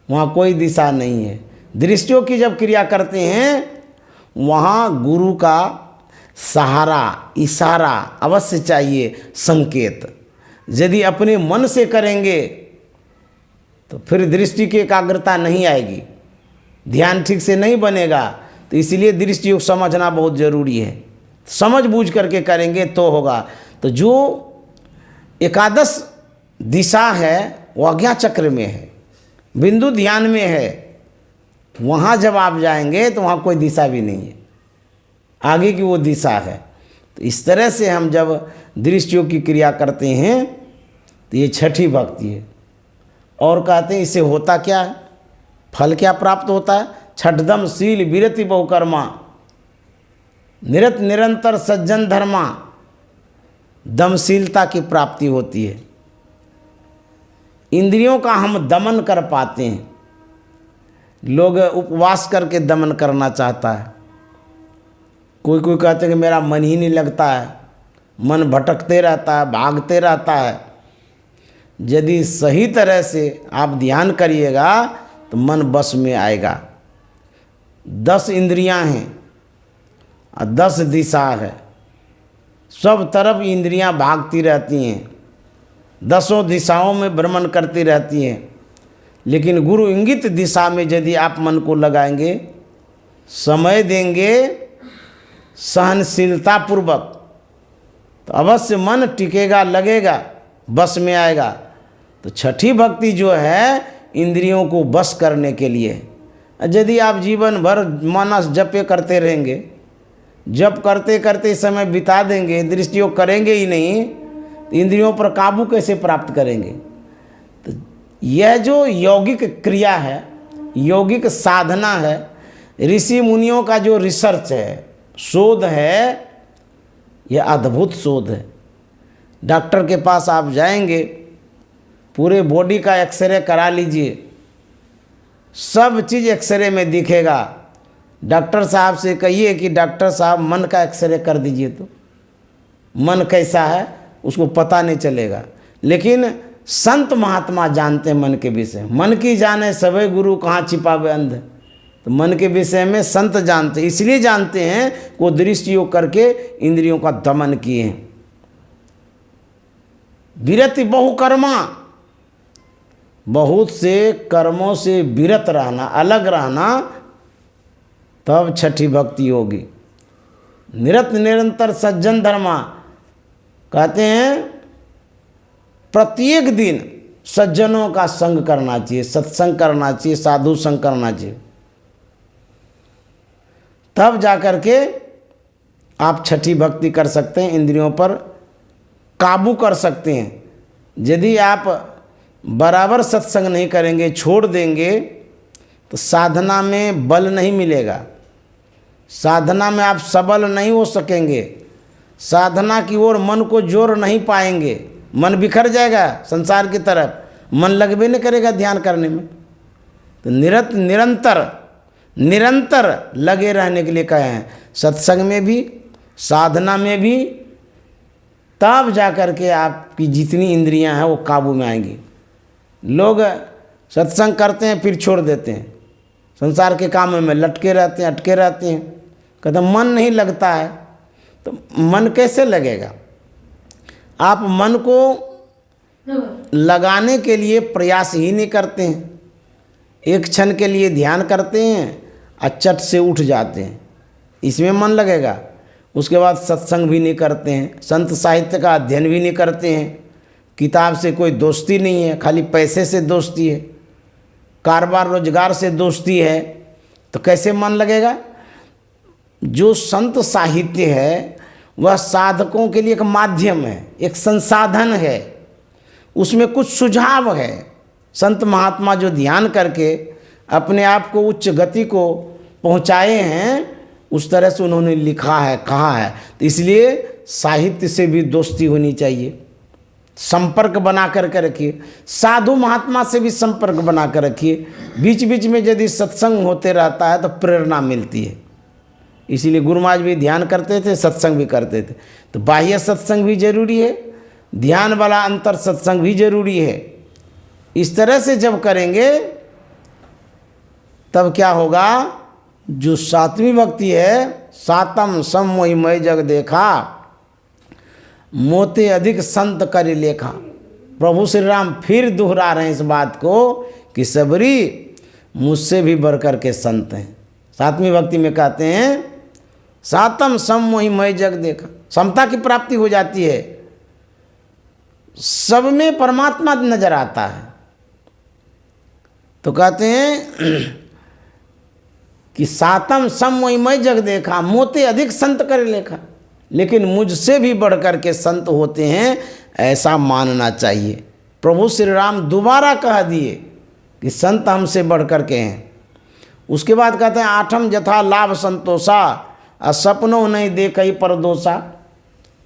वहाँ कोई दिशा नहीं है। दृष्टियों की जब क्रिया करते हैं वहाँ गुरु का सहारा, इशारा अवश्य चाहिए, संकेत। यदि अपने मन से करेंगे तो फिर दृष्टि की एकाग्रता नहीं आएगी, ध्यान ठीक से नहीं बनेगा। तो इसलिए दृष्टि योग समझना बहुत ज़रूरी है। समझ बूझ करके करेंगे तो होगा। तो जो एकादश दिशा है वो आज्ञा चक्र में है, बिंदु ध्यान में है। वहाँ जब आप जाएंगे तो वहाँ कोई दिशा भी नहीं है, आगे की वो दिशा है। तो इस तरह से हम जब दृष्टियों की क्रिया करते हैं तो ये छठी भक्ति है। और कहते हैं इससे होता क्या है, फल क्या प्राप्त होता है। छठदम शील विरति बहुकर्मा, निरत निरंतर सज्जन धर्मा, दमशीलता की प्राप्ति होती है। इंद्रियों का हम दमन कर पाते हैं। लोग उपवास करके दमन करना चाहता है। कोई कोई कहते हैं कि मेरा मन ही नहीं लगता है, मन भटकते रहता है, भागते रहता है। यदि सही तरह से आप ध्यान करिएगा तो मन बस में आएगा। 10 इंद्रियां हैं और 10 दिशा है, सब तरफ इंद्रियां भागती रहती हैं, 10 दिशाओं में भ्रमण करती रहती हैं। लेकिन गुरु इंगित दिशा में यदि आप मन को लगाएंगे, समय देंगे सहनशीलता पूर्वक, तो अवश्य मन टिकेगा, लगेगा, बस में आएगा। तो छठी भक्ति जो है इंद्रियों को बस करने के लिए। यदि आप जीवन भर मानस जपे करते रहेंगे, जप करते करते समय बिता देंगे, दृष्टि योग करेंगे ही नहीं, तो इंद्रियों पर काबू कैसे प्राप्त करेंगे। तो यह जो यौगिक क्रिया है, यौगिक साधना है, ऋषि मुनियों का जो रिसर्च है, शोध है, यह अद्भुत शोध है। डॉक्टर के पास आप जाएंगे, पूरे बॉडी का एक्सरे करा लीजिए, सब चीज़ एक्सरे में दिखेगा। डॉक्टर साहब से कहिए कि डॉक्टर साहब मन का एक्सरे कर दीजिए, तो मन कैसा है उसको पता नहीं चलेगा। लेकिन संत महात्मा जानते हैं मन के विषय। मन की जाने सभी गुरु कहाँ छिपावे अंध। तो मन के विषय में संत जानते, इसलिए जानते हैं वो दृष्टि योग करके इंद्रियों का दमन किए हैं। विरति बहुकर्मा, बहुत से कर्मों से विरत रहना, अलग रहना, तब छठी भक्ति होगी। निरत निरंतर सज्जन धर्मा, कहते हैं प्रत्येक दिन सज्जनों का संग करना चाहिए, सत्संग करना चाहिए, साधु संग करना चाहिए। तब जा कर के आप छठी भक्ति कर सकते हैं, इंद्रियों पर काबू कर सकते हैं। यदि आप बराबर सत्संग नहीं करेंगे, छोड़ देंगे, तो साधना में बल नहीं मिलेगा, साधना में आप सबल नहीं हो सकेंगे, साधना की ओर मन को जोर नहीं पाएंगे, मन बिखर जाएगा संसार की तरफ, मन लगबे नहीं करेगा ध्यान करने में। तो निरंतर लगे रहने के लिए कहे हैं, सत्संग में भी, साधना में भी, तब जा कर के आपकी जितनी इंद्रियां हैं वो काबू में आएंगी। लोग सत्संग करते हैं फिर छोड़ देते हैं, संसार के कामों में लटके रहते हैं, अटके रहते हैं, कहते मन नहीं लगता है। तो मन कैसे लगेगा? आप मन को लगाने के लिए प्रयास ही नहीं करते हैं, एक क्षण के लिए ध्यान करते हैं और चट से उठ जाते हैं, इसमें मन लगेगा। उसके बाद सत्संग भी नहीं करते हैं, संत साहित्य का अध्ययन भी नहीं करते हैं, किताब से कोई दोस्ती नहीं है, खाली पैसे से दोस्ती है, कारोबार रोजगार से दोस्ती है, तो कैसे मन लगेगा? जो संत साहित्य है वह साधकों के लिए एक माध्यम है, एक संसाधन है, उसमें कुछ सुझाव है। संत महात्मा जो ध्यान करके अपने आप को उच्च गति को पहुँचाए हैं, उस तरह से उन्होंने लिखा है, कहा है। तो इसलिए साहित्य से भी दोस्ती होनी चाहिए, संपर्क बना करके रखिए, साधु महात्मा से भी संपर्क बना कर रखिए। बीच बीच में यदि सत्संग होते रहता है तो प्रेरणा मिलती है। इसीलिए गुरु महाराज भी ध्यान करते थे, सत्संग भी करते थे। तो बाह्य सत्संग भी जरूरी है, ध्यान वाला अंतर सत्संग भी जरूरी है। इस तरह से जब करेंगे तब क्या होगा? जो सातवीं भक्ति है, सातम सम मोहि मय जग देखा, मोते अधिक संत कर लेखा। प्रभु श्री राम फिर दोहरा रहे हैं इस बात को कि सबरी मुझसे भी बढ़कर के संत हैं। सातवीं भक्ति में कहते हैं सातम सम मोहि मय जग देखा, समता की प्राप्ति हो जाती है, सब में परमात्मा नजर आता है। तो कहते हैं कि सातम सम मोहि मय जग देखा, मोते अधिक संत कर लेखा। लेकिन मुझसे भी बढ़कर के संत होते हैं, ऐसा मानना चाहिए। प्रभु श्री राम दोबारा कह दिए कि संत हमसे बढ़कर के हैं। उसके बाद कहते हैं आठम जथा लाभ संतोषा, असपनों नहीं देखई परदोषा।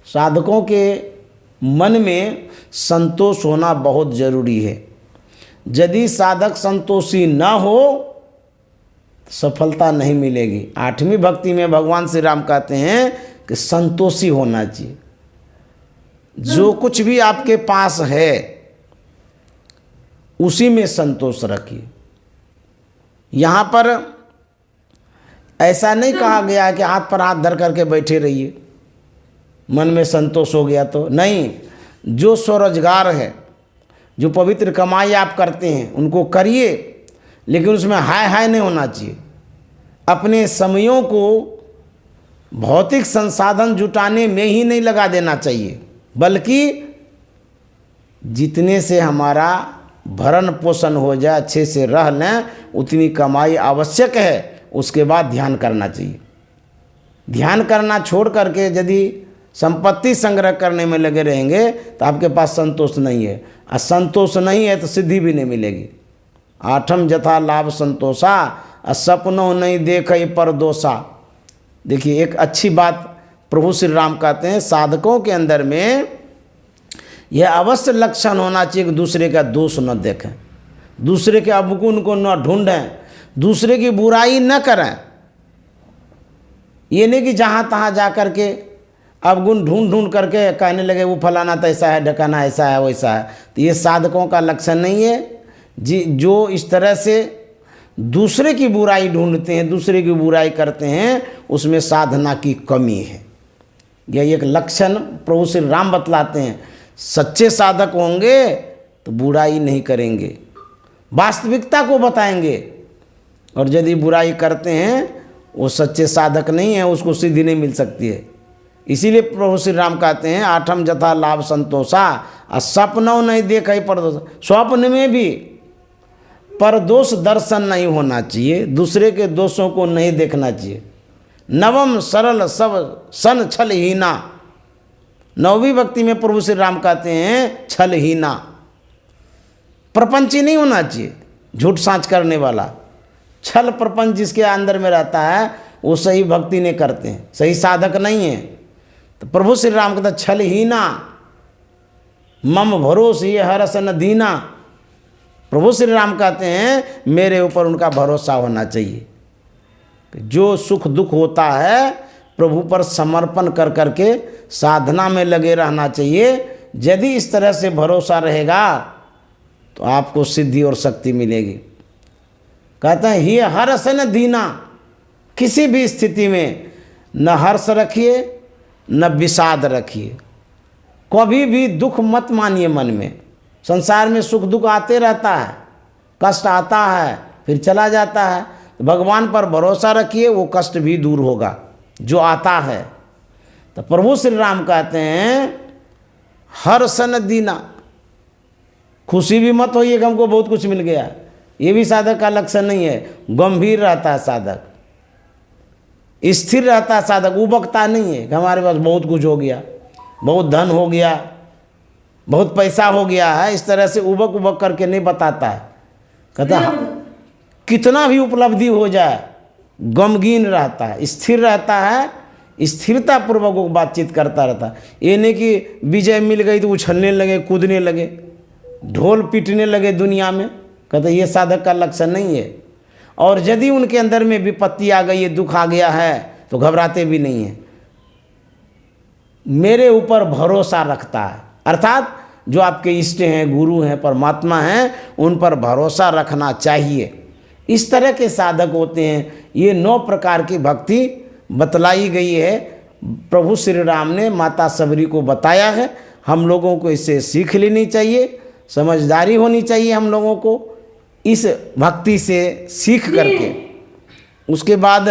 साधकों के मन में संतोष होना बहुत जरूरी है। यदि साधक संतोषी न हो सफलता नहीं मिलेगी। आठवीं भक्ति में भगवान श्री राम कहते हैं कि संतोषी होना चाहिए। जो कुछ भी आपके पास है उसी में संतोष रखिए। यहाँ पर ऐसा नहीं कहा गया कि हाथ पर हाथ धर करके बैठे रहिए, मन में संतोष हो गया तो नहीं। जो स्वरोजगार है, जो पवित्र कमाई आप करते हैं उनको करिए, लेकिन उसमें हाय हाय नहीं होना चाहिए। अपने समयों को भौतिक संसाधन जुटाने में ही नहीं लगा देना चाहिए, बल्कि जितने से हमारा भरण पोषण हो जाए, अच्छे से रह लें, उतनी कमाई आवश्यक है। उसके बाद ध्यान करना चाहिए। ध्यान करना छोड़ करके यदि संपत्ति संग्रह करने में लगे रहेंगे तो आपके पास संतोष नहीं है, और संतोष नहीं है तो सिद्धि भी नहीं मिलेगी। आठम जथा लाभ संतोषा, सपनों नहीं देखई परदोषा। देखिए एक अच्छी बात प्रभु श्री राम कहते हैं, साधकों के अंदर में यह अवश्य लक्षण होना चाहिए कि दूसरे का दोष न देखें, दूसरे के अवगुण को न ढूंढें, दूसरे की बुराई न करें। ये नहीं कि जहाँ तहाँ जा कर के अवगुण ढूंढ ढूंढ करके कहने लगे वो फलाना तो ऐसा है, ढकाना ऐसा है, वैसा है। तो ये साधकों का लक्षण नहीं है। जी, जो इस तरह से दूसरे की बुराई ढूंढते हैं, दूसरे की बुराई करते हैं, उसमें साधना की कमी है। यह एक लक्षण प्रभु श्री राम बतलाते हैं। सच्चे साधक होंगे तो बुराई नहीं करेंगे, वास्तविकता को बताएंगे। और यदि बुराई करते हैं वो सच्चे साधक नहीं है, उसको सिद्धि नहीं मिल सकती है। इसीलिए प्रभु श्री राम कहते हैं आठम जथा लाभ संतोषा, और सपनों नहीं देखई परदोष। स्वप्न में भी परदोष दर्शन नहीं होना चाहिए, दूसरे के दोषों को नहीं देखना चाहिए। नवम सरल सब सन छलहीना। 9वीं भक्ति में प्रभु श्री राम कहते हैं छलहीना। प्रपंची नहीं होना चाहिए, झूठ सांच करने वाला। छल प्रपंच जिसके अंदर में रहता है वो सही भक्ति नहीं करते हैं, सही साधक नहीं है। तो प्रभु श्री राम कहते छलहीना मम भरोस ये हरस न दीना। प्रभु श्री राम कहते हैं मेरे ऊपर उनका भरोसा होना चाहिए। जो सुख दुख होता है प्रभु पर समर्पण कर करके साधना में लगे रहना चाहिए। यदि इस तरह से भरोसा रहेगा तो आपको सिद्धि और शक्ति मिलेगी। कहते हैं ही हर्ष न दीना। किसी भी स्थिति में न हर्ष रखिए न विषाद रखिए, कभी भी दुख मत मानिए मन में। संसार में सुख दुख आते रहता है, कष्ट आता है फिर चला जाता है। तो भगवान पर भरोसा रखिए, वो कष्ट भी दूर होगा जो आता है। तो प्रभु श्री राम कहते हैं हर्ष न दीना। खुशी भी मत होइए कि हमको बहुत कुछ मिल गया, ये भी साधक का लक्षण नहीं है। गंभीर रहता है साधक, स्थिर रहता है साधक, उबकता नहीं है कि हमारे पास बहुत कुछ हो गया, बहुत धन हो गया, बहुत पैसा हो गया है। इस तरह से उबक उबक करके नहीं बताता है। कहता कितना भी उपलब्धि हो जाए गमगीन रहता है, स्थिर रहता है, स्थिरता पूर्वक वो बातचीत करता रहता है। ये नहीं कि विजय मिल गई तो उछलने लगे, कूदने लगे, ढोल पीटने लगे दुनिया में। कहते ये साधक का लक्षण नहीं है। और यदि उनके अंदर में विपत्ति आ गई है, दुख आ गया है, तो घबराते भी नहीं हैं, मेरे ऊपर भरोसा रखता है। अर्थात जो आपके इष्ट हैं, गुरु हैं, परमात्मा हैं, उन पर भरोसा रखना चाहिए। इस तरह के साधक होते हैं। ये 9 प्रकार की भक्ति बतलाई गई है, प्रभु श्री राम ने माता सबरी को बताया है। हम लोगों को इससे सीख लेनी चाहिए, समझदारी होनी चाहिए हम लोगों को इस भक्ति से सीख करके। उसके बाद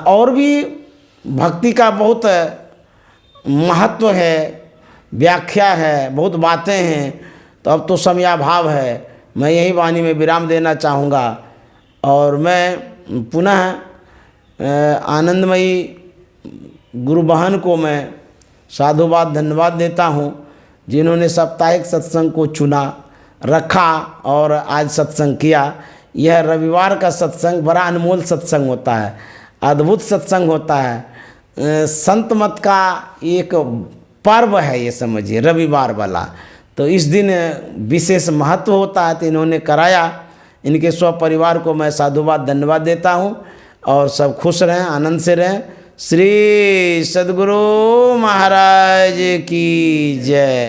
और भी भक्ति का बहुत महत्व है, व्याख्या है, बहुत बातें हैं। तो अब तो समयाभाव है, मैं यही वाणी में विराम देना चाहूँगा। और मैं पुनः आनंदमयी गुरु बहन को मैं साधुवाद धन्यवाद देता हूँ, जिन्होंने साप्ताहिक सत्संग को चुना, रखा और आज सत्संग किया। यह रविवार का सत्संग बड़ा अनमोल सत्संग होता है, अद्भुत सत्संग होता है। संत मत का एक पर्व है ये समझिए, रविवार वाला। तो इस दिन विशेष महत्व होता है, तो इन्होंने कराया। इनके स्वपरिवार को मैं साधुवाद धन्यवाद देता हूँ। और सब खुश रहें, आनंद से रहें। श्री सद्गुरु महाराज की जय।